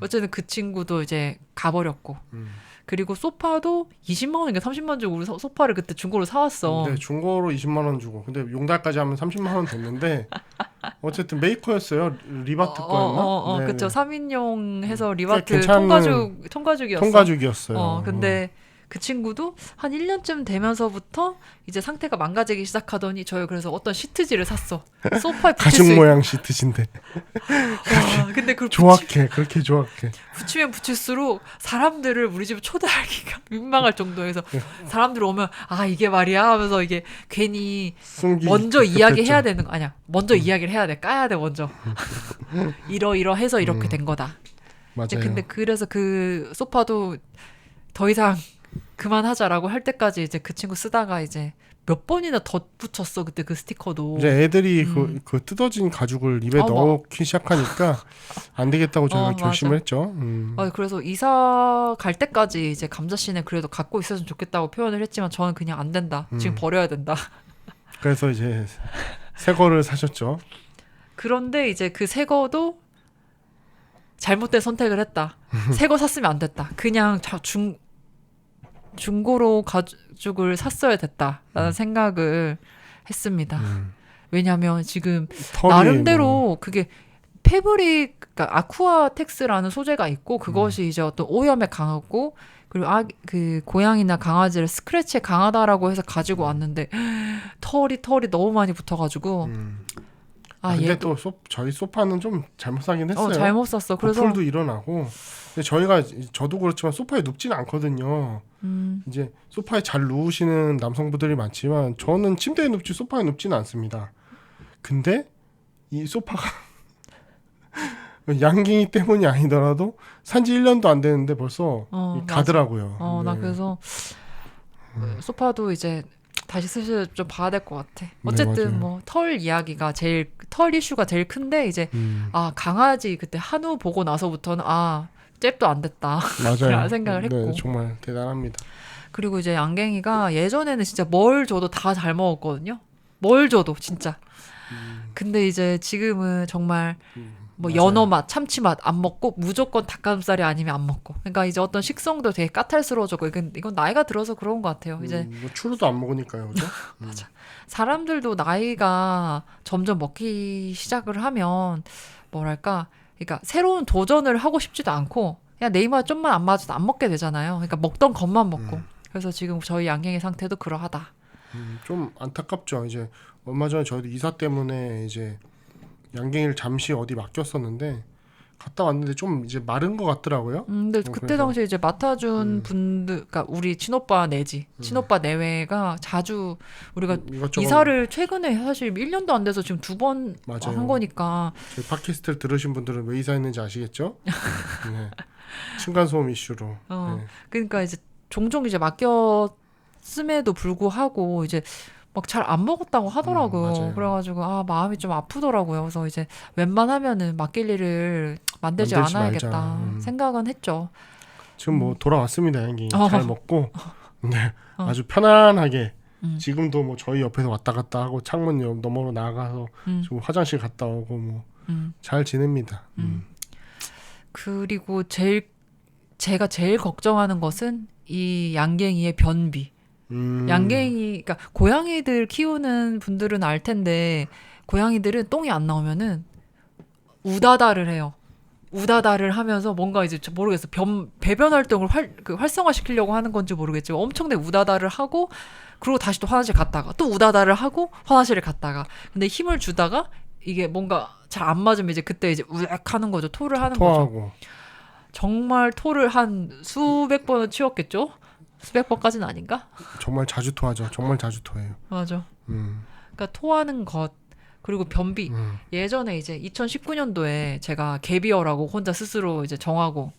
어쨌든 그 친구도 이제 가버렸고 그리고 소파도 20만 원인가 30만 원 주고 우리 소파를 그때 중고로 사왔어. 네, 중고로 20만 원 주고 근데 용달까지 하면 30만 원 됐는데 어쨌든 메이커였어요. 리바트 거였나? 그쵸. 3인용 해서 리바트 괜찮은 통가죽이었어. 통가죽이었어요. 근데 그 친구도 한 1년쯤 되면서부터 이제 상태가 망가지기 시작하더니 저희 그래서 어떤 시트지를 샀어. 소파에 붙일 가죽 수 모양 시트진데. 근데 그걸 그렇게 조악해. 붙이면 붙일수록 사람들을 우리 집에 초대하기가 민망할 정도에서 사람들 오면 이게 말이야 하면서 이게 괜히 먼저 이야기해야 되는 거 아니야. 먼저 이야기를 해야 돼. 까야 돼 먼저. 이러해서 이렇게 된 거다. 맞아요. 근데 그래서 그 소파도 더 이상 그만하자라고 할 때까지 이제 그 친구 쓰다가 이제 몇 번이나 덧붙였어 그때 그 스티커도. 이제 애들이 그 뜯어진 가죽을 입에 넣기 시작하니까 안 되겠다고 저희가 결심을 했죠. 그래서 이사 갈 때까지 이제 감자 씨는 그래도 갖고 있었으면 좋겠다고 표현을 했지만 저는 그냥 안 된다. 지금 버려야 된다. 그래서 이제 새 거를 사셨죠. 그런데 이제 그 새 거도 잘못된 선택을 했다. 새 거 샀으면 안 됐다. 그냥 중고로 가죽을 샀어야 됐다라는 생각을 했습니다. 왜냐하면 지금 나름대로 그게 패브릭, 그러니까 아쿠아텍스라는 소재가 있고 그것이 이제 어떤 오염에 강하고 그리고 그 고양이나 강아지를 스크래치에 강하다라고 해서 가지고 왔는데 털이 너무 많이 붙어가지고 근데 또 저희 소파는 좀 잘못 사긴 했어요. 잘못 샀어. 그래서 고풀도 일어나고. 근데 저도 그렇지만 소파에 눕지는 않거든요. 이제 소파에 잘 누우시는 남성분들이 많지만 저는 침대에 눕지 소파에 눕지는 않습니다. 근데 이 소파가 양갱이 때문이 아니더라도 산지 1년도 안 되는데 벌써 맞아. 가더라고요. 나 네. 그래서 소파도 이제 다시 슬슬 좀 봐야 될 것 같아. 네, 어쨌든 맞아요. 뭐 털 이야기가 털 이슈가 제일 큰데 이제 강아지 그때 한우 보고 나서부터는 잽도 안 됐다. 맞아요. 라는 생각을 했고. 네, 정말 대단합니다. 그리고 이제 양갱이가 예전에는 진짜 뭘 줘도 다 잘 먹었거든요. 뭘 줘도 진짜. 근데 이제 지금은 정말 뭐 맞아요. 연어 맛, 참치 맛 안 먹고 무조건 닭가슴살이 아니면 안 먹고. 그러니까 이제 어떤 식성도 되게 까탈스러워졌고 이건 나이가 들어서 그런 것 같아요. 이제 뭐 추루도 안 먹으니까요, 그죠? 맞아. 사람들도 나이가 점점 먹기 시작을 하면 뭐랄까, 그러니까 새로운 도전을 하고 싶지도 않고 그냥 내 입맛 좀만 안 맞아도 안 먹게 되잖아요. 그러니까 먹던 것만 먹고. 그래서 지금 저희 양갱이 상태도 그러하다. 좀 안타깝죠. 이제 얼마 전에 저희도 이사 때문에 이제 양갱이를 잠시 어디 맡겼었는데 갔다 왔는데 좀 이제 마른 것 같더라고요. 근데 그때 그래서 당시에 이제 맡아준 분들, 그러니까 우리 친오빠 친오빠 내외가 자주 우리가 이것저것 이사를 최근에 사실 1년도 안 돼서 지금 2번 맞아요. 한 거니까. 저희 팟캐스트를 들으신 분들은 왜 이사했는지 아시겠죠? 네. 층간소음 이슈로. 네. 그러니까 이제 종종 이제 맡겼음에도 불구하고 이제 막 잘 안 먹었다고 하더라고요. 맞아요. 그래가지고 마음이 좀 아프더라고요. 그래서 이제 웬만하면은 맡길 일을 만들지 만들지 않아야겠다 말자. 생각은 했죠. 지금 뭐 돌아왔습니다, 양갱이. 어. 잘 먹고 네. 아주 편안하게 음. 지금도 뭐 저희 옆에서 왔다 갔다 하고 창문 옆 너머로 나가서 좀 화장실 갔다 오고 뭐 잘 지냅니다. 그리고 제가 제일 걱정하는 것은 이 양갱이의 변비. 양갱이, 그러니까 고양이들 키우는 분들은 알 텐데 고양이들은 똥이 안 나오면은 우다다를 해요. 우다다를 하면서 뭔가 이제 모르겠어. 배변 활동을 활성화시키려고 하는 건지 모르겠지만 엄청나게 우다다를 하고 그리고 다시 또 화장실 갔다가 또 우다다를 하고 화장실에 갔다가 근데 힘을 주다가 이게 뭔가 잘 안 맞으면 이제 그때 이제 우악 하는 거죠. 토를 하는 거죠. 토하고 정말 토를 한 수백 번은 치웠겠죠? 수백 번까지는 아닌가? 정말 자주 토하죠. 정말 자주 토해요. 맞아. 그러니까 토하는 것 그리고 변비. 예전에 이제 2019년도에 제가 갭이어라고 혼자 스스로 이제 정하고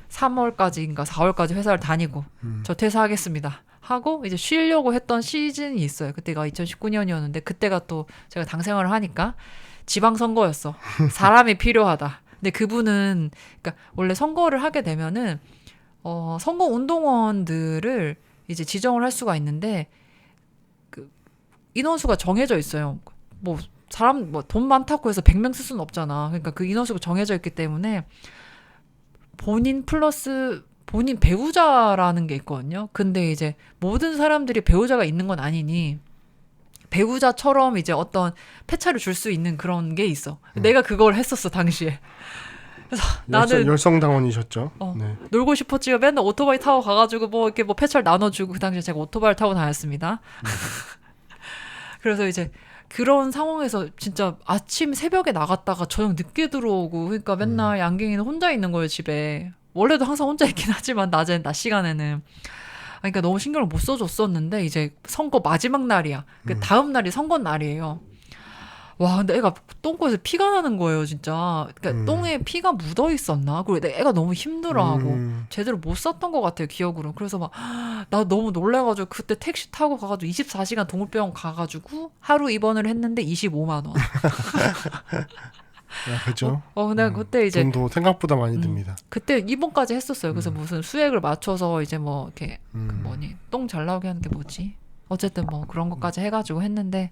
3월까지인가 4월까지 회사를 다니고 저 퇴사하겠습니다. 하고 이제 쉬려고 했던 시즌이 있어요. 그때가 2019년이었는데 그때가 또 제가 당 생활을 하니까 지방선거였어. 사람이 필요하다. 근데 그분은 그러니까 원래 선거를 하게 되면은 선거 운동원들을 이제 지정을 할 수가 있는데 그 인원수가 정해져 있어요. 뭐 사람 뭐 돈 많다고 해서 100명 쓸 수는 없잖아. 그러니까 그 인원수가 정해져 있기 때문에 본인 플러스 본인 배우자라는 게 있거든요. 근데 이제 모든 사람들이 배우자가 있는 건 아니니 배우자처럼 이제 어떤 패차를 줄 수 있는 그런 게 있어. 내가 그걸 했었어 당시에. 그래서 나는 열성당원이셨죠. 네. 놀고 싶었지만 맨날 오토바이 타고 가가지고 뭐 이렇게 뭐 패차를 나눠주고 그 당시에 제가 오토바이를 타고 다녔습니다. 그래서 이제 그런 상황에서 진짜 아침 새벽에 나갔다가 저녁 늦게 들어오고 그러니까 맨날 양갱이는 혼자 있는 거예요 집에. 원래도 항상 혼자 있긴 하지만 낮 시간에는. 그러니까 너무 신경을 못 써줬었는데 이제 선거 마지막 날이야. 그 다음 날이 선거 날이에요. 와 근데 애가 똥꼬에서 피가 나는 거예요 진짜. 그러니까 똥에 피가 묻어 있었나? 그리고 애가 너무 힘들어하고 제대로 못 쌌던 것 같아요 기억으로. 그래서 막 나 너무 놀래가지고 그때 택시 타고 가가지고 24시간 동물병원 가가지고 하루 입원을 했는데 25만 원. 그렇죠. 근데 그때 이제 돈도 생각보다 많이 듭니다. 그때 입원까지 했었어요. 그래서 무슨 수액을 맞춰서 이제 뭐 이렇게 그 뭐니 똥 잘 나오게 하는 게 뭐지? 어쨌든 뭐 그런 것까지 해가지고 했는데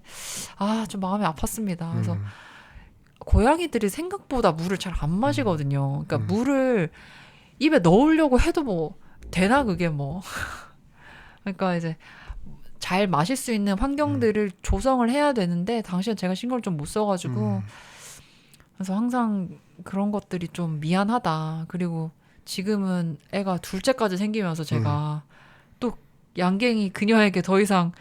좀 마음이 아팠습니다. 그래서 고양이들이 생각보다 물을 잘 안 마시거든요. 그러니까 물을 입에 넣으려고 해도 뭐 되나 그게 뭐. 그러니까 이제 잘 마실 수 있는 환경들을 조성을 해야 되는데 당시엔 제가 신경을 좀 못 써가지고 그래서 항상 그런 것들이 좀 미안하다. 그리고 지금은 애가 둘째까지 생기면서 제가 또 양갱이 그녀에게 더 이상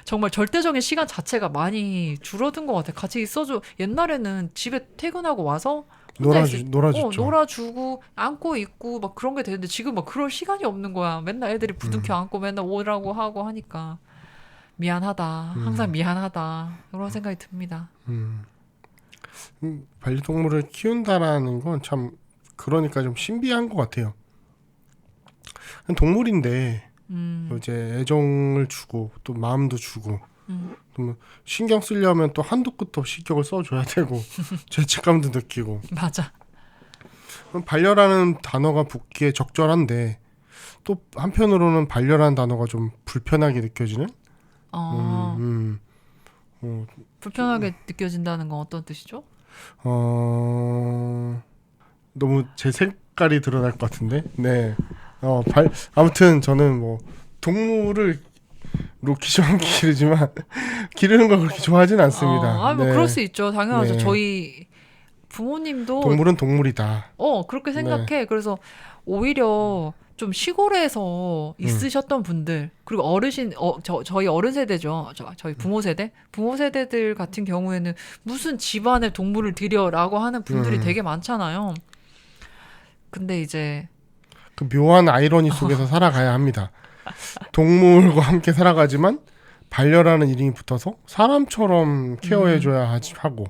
정말 절대적인 시간 자체가 많이 줄어든 것 같아. 같이 있어줘. 옛날에는 집에 퇴근하고 와서 놀아줬죠. 놀아주고 안고 있고 막 그런 게 되는데 지금 막 그럴 시간이 없는 거야. 맨날 애들이 부둥켜 안고 맨날 오라고 하고 하니까 미안하다. 항상 미안하다. 그런 생각이 듭니다. 반려동물을 키운다라는 건 참 그러니까 좀 신비한 것 같아요. 동물인데 이제 애정을 주고 또 마음도 주고 또 신경 쓰려면 또 한도 끝도 없이 신경을 써줘야 되고 죄책감도 느끼고. 맞아. 그럼 반려라는 단어가 붙기에 적절한데 또 한편으로는 반려라는 단어가 좀 불편하게 느껴지는. 불편하게 느껴진다는 건 어떤 뜻이죠? 너무 제 색깔이 드러날 것 같은데. 네. 아무튼 저는 뭐 동물을 기르지만 기르는 걸 그렇게 좋아하진 않습니다. 뭐 네. 그럴 수 있죠. 당연하죠. 네. 저희 부모님도 동물은 동물이다. 그렇게 생각해. 그래서 오히려 좀 시골에서 있으셨던 분들, 그리고 어르신, 저희 어른 세대죠. 저희 부모 세대? 부모 세대들 같은 경우에는 무슨 집안에 동물을 들여라고 하는 분들이 되게 많잖아요. 근데 이제 그 묘한 아이러니 속에서 살아가야 합니다. 동물과 함께 살아가지만 반려라는 이름이 붙어서 사람처럼 케어해줘야 하고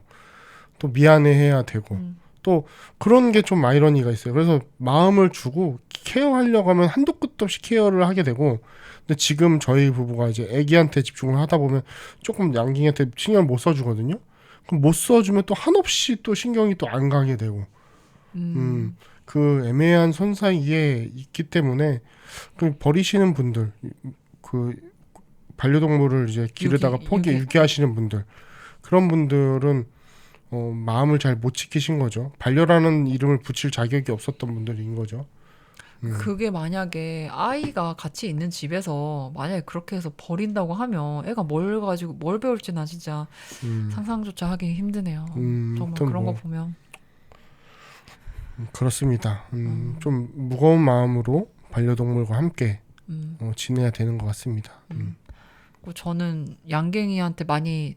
또 미안해해야 되고 또 그런 게 좀 아이러니가 있어요. 그래서 마음을 주고 케어하려고 하면 한도 끝도 없이 케어를 하게 되고, 근데 지금 저희 부부가 이제 아기한테 집중을 하다 보면 조금 양갱이한테 신경을 못 써주거든요. 그럼 못 써주면 또 한없이 또 신경이 또 안 가게 되고, 그 애매한 선 사이에 있기 때문에 그 버리시는 분들, 그 반려동물을 이제 기르다가 유기하시는 분들, 그런 분들은 마음을 잘 못 지키신 거죠. 반려라는 이름을 붙일 자격이 없었던 분들인 거죠. 그게 만약에 아이가 같이 있는 집에서 만약에 그렇게 해서 버린다고 하면 애가 뭘 가지고 뭘 배울지 나 진짜 상상조차 하기 힘드네요. 정말 그런 거 보면. 그렇습니다. 좀 무거운 마음으로 반려동물과 함께 지내야 되는 것 같습니다. 저는 양갱이한테 많이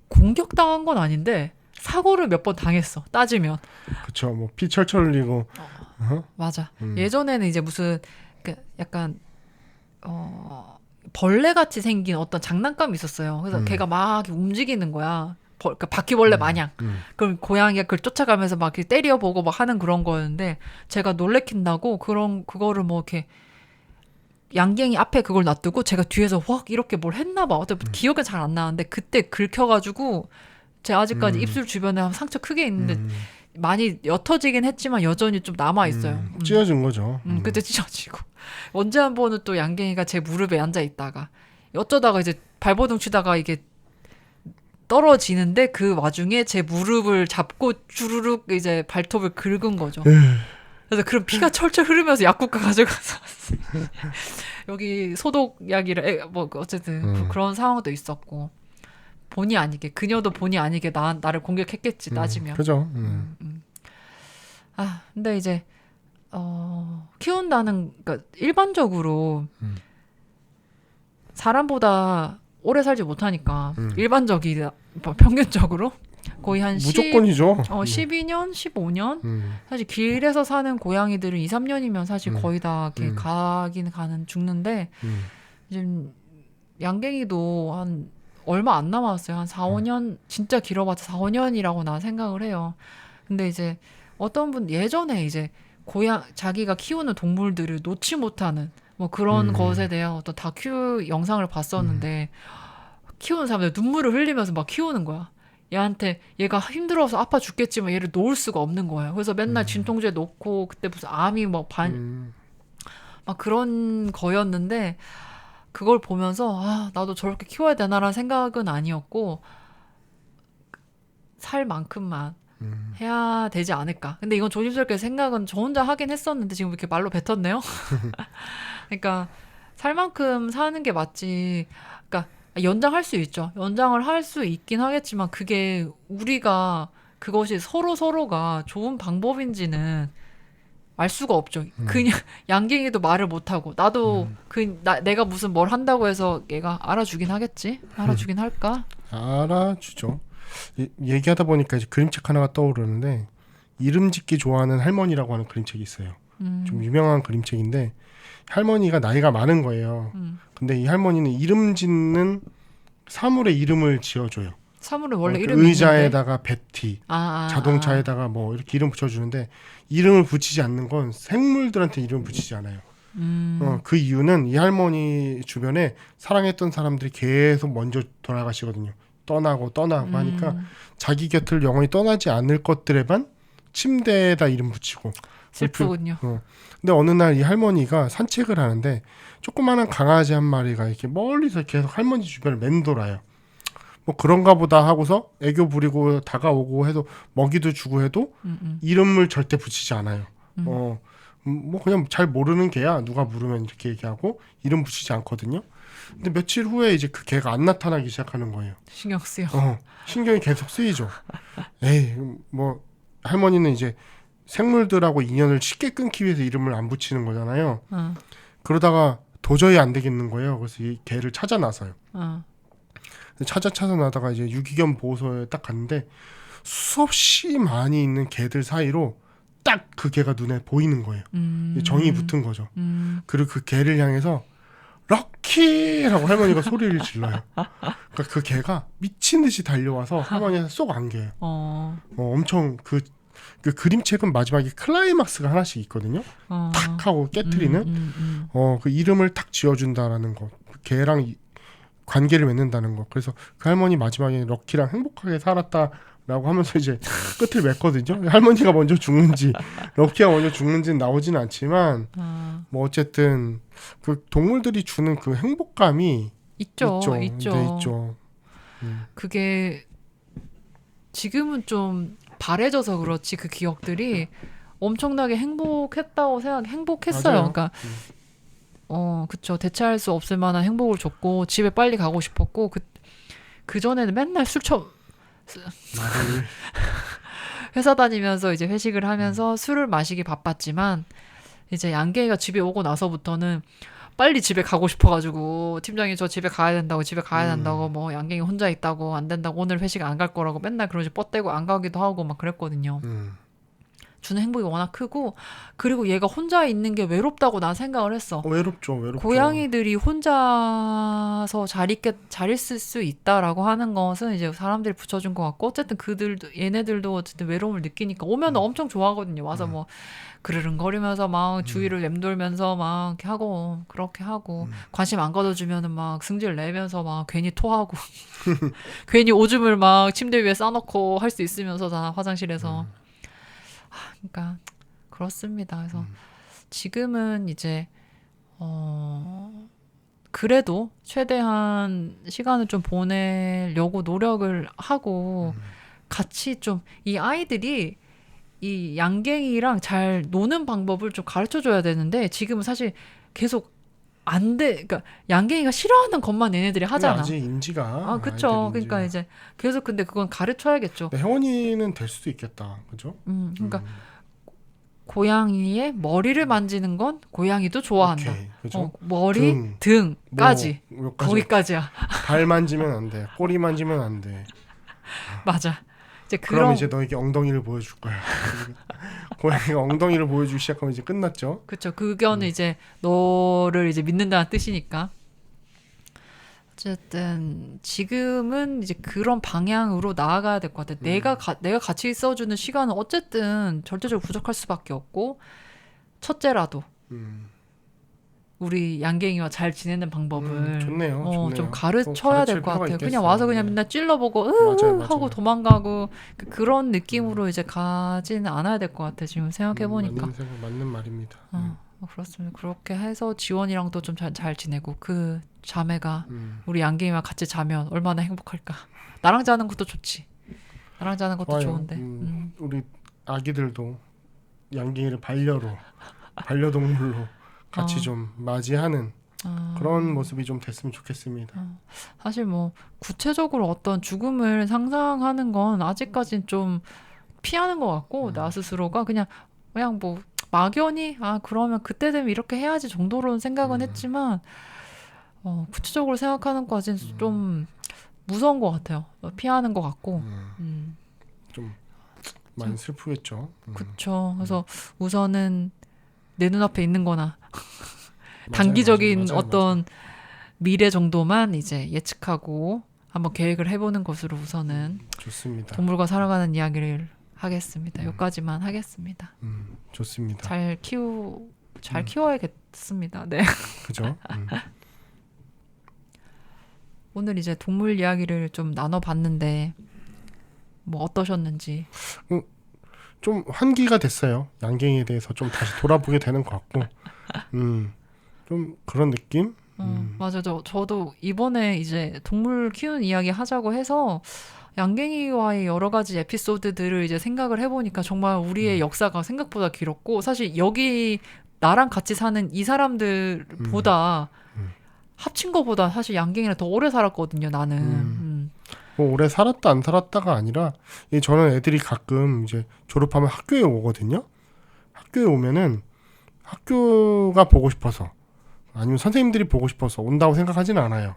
공격당한 건 아닌데 사고를 몇 번 당했어. 따지면. 그렇죠. 뭐 피 철철 흘리고. 맞아. 예전에는 이제 무슨 약간 벌레 같이 생긴 어떤 장난감이 있었어요. 그래서 걔가 막 움직이는 거야. 그러니까 바퀴벌레 마냥. 그럼 고양이가 그걸 쫓아가면서 막 이렇게 때려보고 막 하는 그런 거였는데 제가 놀래킨다고 그거를 뭐 이렇게 양갱이 앞에 그걸 놔두고 제가 뒤에서 확 이렇게 뭘 했나 봐. 기억은 잘 안 나는데 그때 긁혀가지고 제 아직까지 입술 주변에 상처 크게 있는데 많이 옅어지긴 했지만 여전히 좀 남아 있어요. 찢어진 거죠. 그때 찢어지고 언제 한 번은 또 양갱이가 제 무릎에 앉아 있다가 어쩌다가 이제 발버둥 치다가 이게 떨어지는데 그 와중에 제 무릎을 잡고 주르륵 이제 발톱을 긁은 거죠. 그래서 그런 피가 철철 흐르면서 약국가 가져가서 여기 소독약이라 뭐 어쨌든 그런 상황도 있었고 본의 아니게 그녀도 본의 아니게 나를 공격했겠지 따지면. 그죠. 근데 이제 키운다는 그러니까 일반적으로 사람보다 오래 살지 못하니까 일반적이다 평균적으로 거의 한 무조건이죠. 12년, 15년? 사실 길에서 사는 고양이들은 2, 3년이면 사실 거의 다 이렇게 가는 죽는데 지금 양갱이도 한 얼마 안 남았어요. 한 4, 5년 진짜 길어봤자 4, 5년이라고 나 생각을 해요. 근데 이제 어떤 분 예전에 이제 자기가 키우는 동물들을 놓지 못하는 뭐 그런 것에 대한 어떤 다큐 영상을 봤었는데 키우는 사람들 눈물을 흘리면서 막 키우는 거야. 얘가 힘들어서 아파 죽겠지만 얘를 놓을 수가 없는 거예요. 그래서 맨날 진통제 놓고 그때 무슨 암이 막 그런 거였는데 그걸 보면서 나도 저렇게 키워야 되나라는 생각은 아니었고 살 만큼만 해야 되지 않을까. 근데 이건 조심스럽게 생각은 저 혼자 하긴 했었는데 지금 이렇게 말로 뱉었네요. 그러니까 살 만큼 사는 게 맞지. 그러니까 연장할 수 있죠. 연장을 할 수 있긴 하겠지만 그게 우리가 그것이 서로가 좋은 방법인지는 알 수가 없죠. 그냥 양갱이도 말을 못하고 나도 내가 무슨 뭘 한다고 해서 얘가 알아주긴 하겠지? 알아주긴 할까? 알아주죠. 얘기하다 보니까 이제 그림책 하나가 떠오르는데 이름 짓기 좋아하는 할머니라고 하는 그림책이 있어요. 좀 유명한 그림책인데 할머니가 나이가 많은 거예요. 근데 이 할머니는 이름 짓는 사물의 이름을 지어줘요. 사물은 원래 그 이름이 의자에다가 베티, 아, 자동차에다가 뭐 이렇게 이름 붙여주는데 이름을 붙이지 않는 건 생물들한테 이름 붙이지 않아요. 그 이유는 이 할머니 주변에 사랑했던 사람들이 계속 먼저 돌아가시거든요. 떠나고 하니까 자기 곁을 영원히 떠나지 않을 것들에만 침대에다 이름 붙이고. 슬프군요. 근데 어느 날 이 할머니가 산책을 하는데 조그마한 강아지 한 마리가 이렇게 멀리서 계속 할머니 주변을 맴돌아요. 뭐 그런가 보다 하고서 애교 부리고 다가오고 해도 먹이도 주고 해도 이름을 절대 붙이지 않아요. 뭐 그냥 잘 모르는 개야. 누가 물으면 이렇게 얘기하고 이름 붙이지 않거든요. 근데 며칠 후에 이제 그 개가 안 나타나기 시작하는 거예요. 신경 쓰여. 신경이 계속 쓰이죠. 에이, 뭐 할머니는 이제 생물들하고 인연을 쉽게 끊기 위해서 이름을 안 붙이는 거잖아요. 그러다가 도저히 안 되겠는 거예요. 그래서 이 개를 찾아 나서요. 찾아 나다가 이제 유기견 보호소에 딱 갔는데 수없이 많이 있는 개들 사이로 딱 그 개가 눈에 보이는 거예요. 정이 붙은 거죠. 그리고 그 개를 향해서 럭키라고 할머니가 소리를 질러요. 그러니까 그 개가 미친 듯이 달려와서 할머니한테 쏙 안겨요. 엄청 그 그림책은 마지막에 클라이막스가 하나씩 있거든요. 탁 하고 깨트리는 그 이름을 탁 지어준다라는 거, 그 개랑 관계를 맺는다는 거. 그래서 그 할머니 마지막에 럭키랑 행복하게 살았다라고 하면서 이제 끝을 맺거든요. 할머니가 먼저 죽는지 럭키가 먼저 죽는지는 나오지는 않지만 뭐 어쨌든 그 동물들이 주는 그 행복감이 있죠. 네, 있죠. 그게 지금은 좀 바래져서 그렇지 그 기억들이 엄청나게 행복했어요. 맞아요. 그러니까 그쵸. 대체할 수 없을 만한 행복을 줬고 집에 빨리 가고 싶었고 그 전에는 맨날 회사 다니면서 이제 회식을 하면서 술을 마시기 바빴지만 이제 양갱이가 집에 오고 나서부터는 빨리 집에 가고 싶어가지고 팀장이 저 집에 가야 된다고 뭐 양갱이 혼자 있다고 안 된다고 오늘 회식 안 갈 거라고 맨날 그러지 뻗대고 안 가기도 하고 막 그랬거든요. 주는 행복이 워낙 크고 그리고 얘가 혼자 있는 게 외롭다고 난 생각을 했어. 외롭죠. 고양이들이 혼자서 잘 있을 수 있다라고 하는 것은 이제 사람들이 붙여준 것 같고 어쨌든 얘네들도 어쨌든 외로움을 느끼니까 오면 엄청 좋아하거든요. 와서 뭐 그르릉거리면서 막 주위를 맴돌면서 막 이렇게 하고 그렇게 하고 관심 안 가져주면은 막 승질 내면서 막 괜히 토하고 괜히 오줌을 막 침대 위에 싸놓고 할 수 있으면서 다 화장실에서 그러니까 그렇습니다. 그래서 지금은 이제 그래도 최대한 시간을 좀 보내려고 노력을 하고 같이 좀 이 아이들이 이 양갱이랑 잘 노는 방법을 좀 가르쳐 줘야 되는데 지금은 사실 계속 안 돼. 그러니까 양갱이가 싫어하는 것만 얘네들이 하잖아. 아직 인지가 그쵸. 그러니까 이제 계속 근데 그건 가르쳐야겠죠. 혜원이는 될 수도 있겠다. 그죠? 그러니까 고양이의 머리를 만지는 건 고양이도 좋아한다. 오케이, 그죠? 머리, 등까지. 거기까지야. 발 만지면 안 돼. 꼬리 만지면 안 돼. 맞아. 이제 그럼 이제 너에게 엉덩이를 보여줄 거야. 고양이가 엉덩이를 보여주기 시작하면 이제 끝났죠. 그렇죠. 그거는 이제 너를 이제 믿는다는 뜻이니까. 어쨌든 지금은 이제 그런 방향으로 나아가야 될 것 같아. 내가 같이 있어주는 시간은 어쨌든 절대적으로 부족할 수밖에 없고 첫째라도 우리 양갱이와 잘 지내는 방법을 좋네요. 좀 가르쳐야 될 것 같아요. 그냥 와서 그냥 맨날 찔러보고 맞아요. 하고 도망가고 그런 느낌으로 이제 가지는 않아야 될 것 같아요. 지금 생각해보니까. 맞는 말입니다. 그렇습니다. 그렇게 해서 지원이랑도 좀 잘 지내고 그 자매가 우리 양갱이와 같이 자면 얼마나 행복할까. 나랑 자는 것도 좋지. 나랑 자는 것도 좋은데. 우리 아기들도 양갱이를 반려동물로 같이 좀 맞이하는 그런 모습이 좀 됐으면 좋겠습니다. 사실 뭐 구체적으로 어떤 죽음을 상상하는 건 아직까진 좀 피하는 것 같고 나 스스로가 그냥 뭐 막연히 그러면 그때 되면 이렇게 해야지 정도로는 생각은 했지만 구체적으로 생각하는 것까지는 좀 무서운 것 같아요. 피하는 것 같고 좀 많이 슬프겠죠. 그렇죠. 그래서 우선은 내 눈앞에 있는 거나 단기적인 어떤 미래 정도만 이제 예측하고 한번 계획을 해보는 것으로 우선은 좋습니다. 동물과 살아가는 이야기를 하겠습니다. 여기까지만 하겠습니다. 좋습니다. 잘 키워야겠습니다. 네. 그죠? 오늘 이제 동물 이야기를 좀 나눠봤는데 뭐 어떠셨는지. 좀 환기가 됐어요. 양갱이에 대해서 좀 다시 돌아보게 되는 것 같고, 좀 그런 느낌? 맞아요. 저도 이번에 이제 동물 키우는 이야기 하자고 해서 양갱이와의 여러 가지 에피소드들을 이제 생각을 해보니까 정말 우리의 역사가 생각보다 길었고, 사실 여기 나랑 같이 사는 이 사람들보다 합친 거보다 사실 양갱이랑 더 오래 살았거든요, 나는. 뭐 오래 살았다 안 살았다가 아니라, 저는 애들이 가끔 이제 졸업하면 학교에 오거든요. 학교에 오면은 학교가 보고 싶어서, 아니면 선생님들이 보고 싶어서 온다고 생각하진 않아요.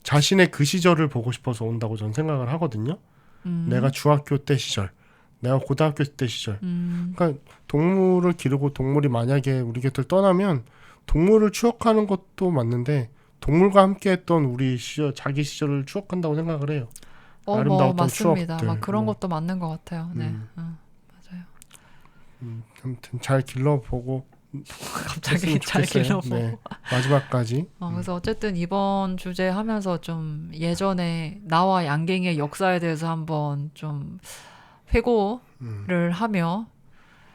자신의 그 시절을 보고 싶어서 온다고 저는 생각을 하거든요. 내가 중학교 때 시절, 내가 고등학교 때 시절. 그러니까 동물을 기르고 동물이 만약에 우리 곁을 떠나면 동물을 추억하는 것도 맞는데, 동물과 함께했던 우리 시절, 자기 시절을 추억한다고 생각을 해요. 아름다웠던 맞습니다. 추억들. 막 그런 것도 맞는 것 같아요. 네, 맞아요. 아무튼 잘 길러보고 갑자기 잘 길러보고. 네, 마지막까지. 그래서 어쨌든 이번 주제 하면서 좀 예전에 나와 양갱이의 역사에 대해서 한번 좀 회고를 하며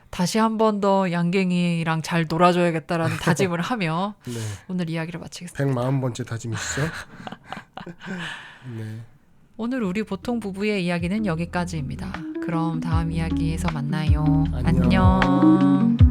다시 한 번 더 양갱이랑 잘 놀아줘야겠다라는 다짐을 하며 네. 오늘 이야기를 마치겠습니다. 140번째 다짐이시죠? 네. 오늘 우리 보통 부부의 이야기는 여기까지입니다. 그럼 다음 이야기에서 만나요. 안녕. 안녕.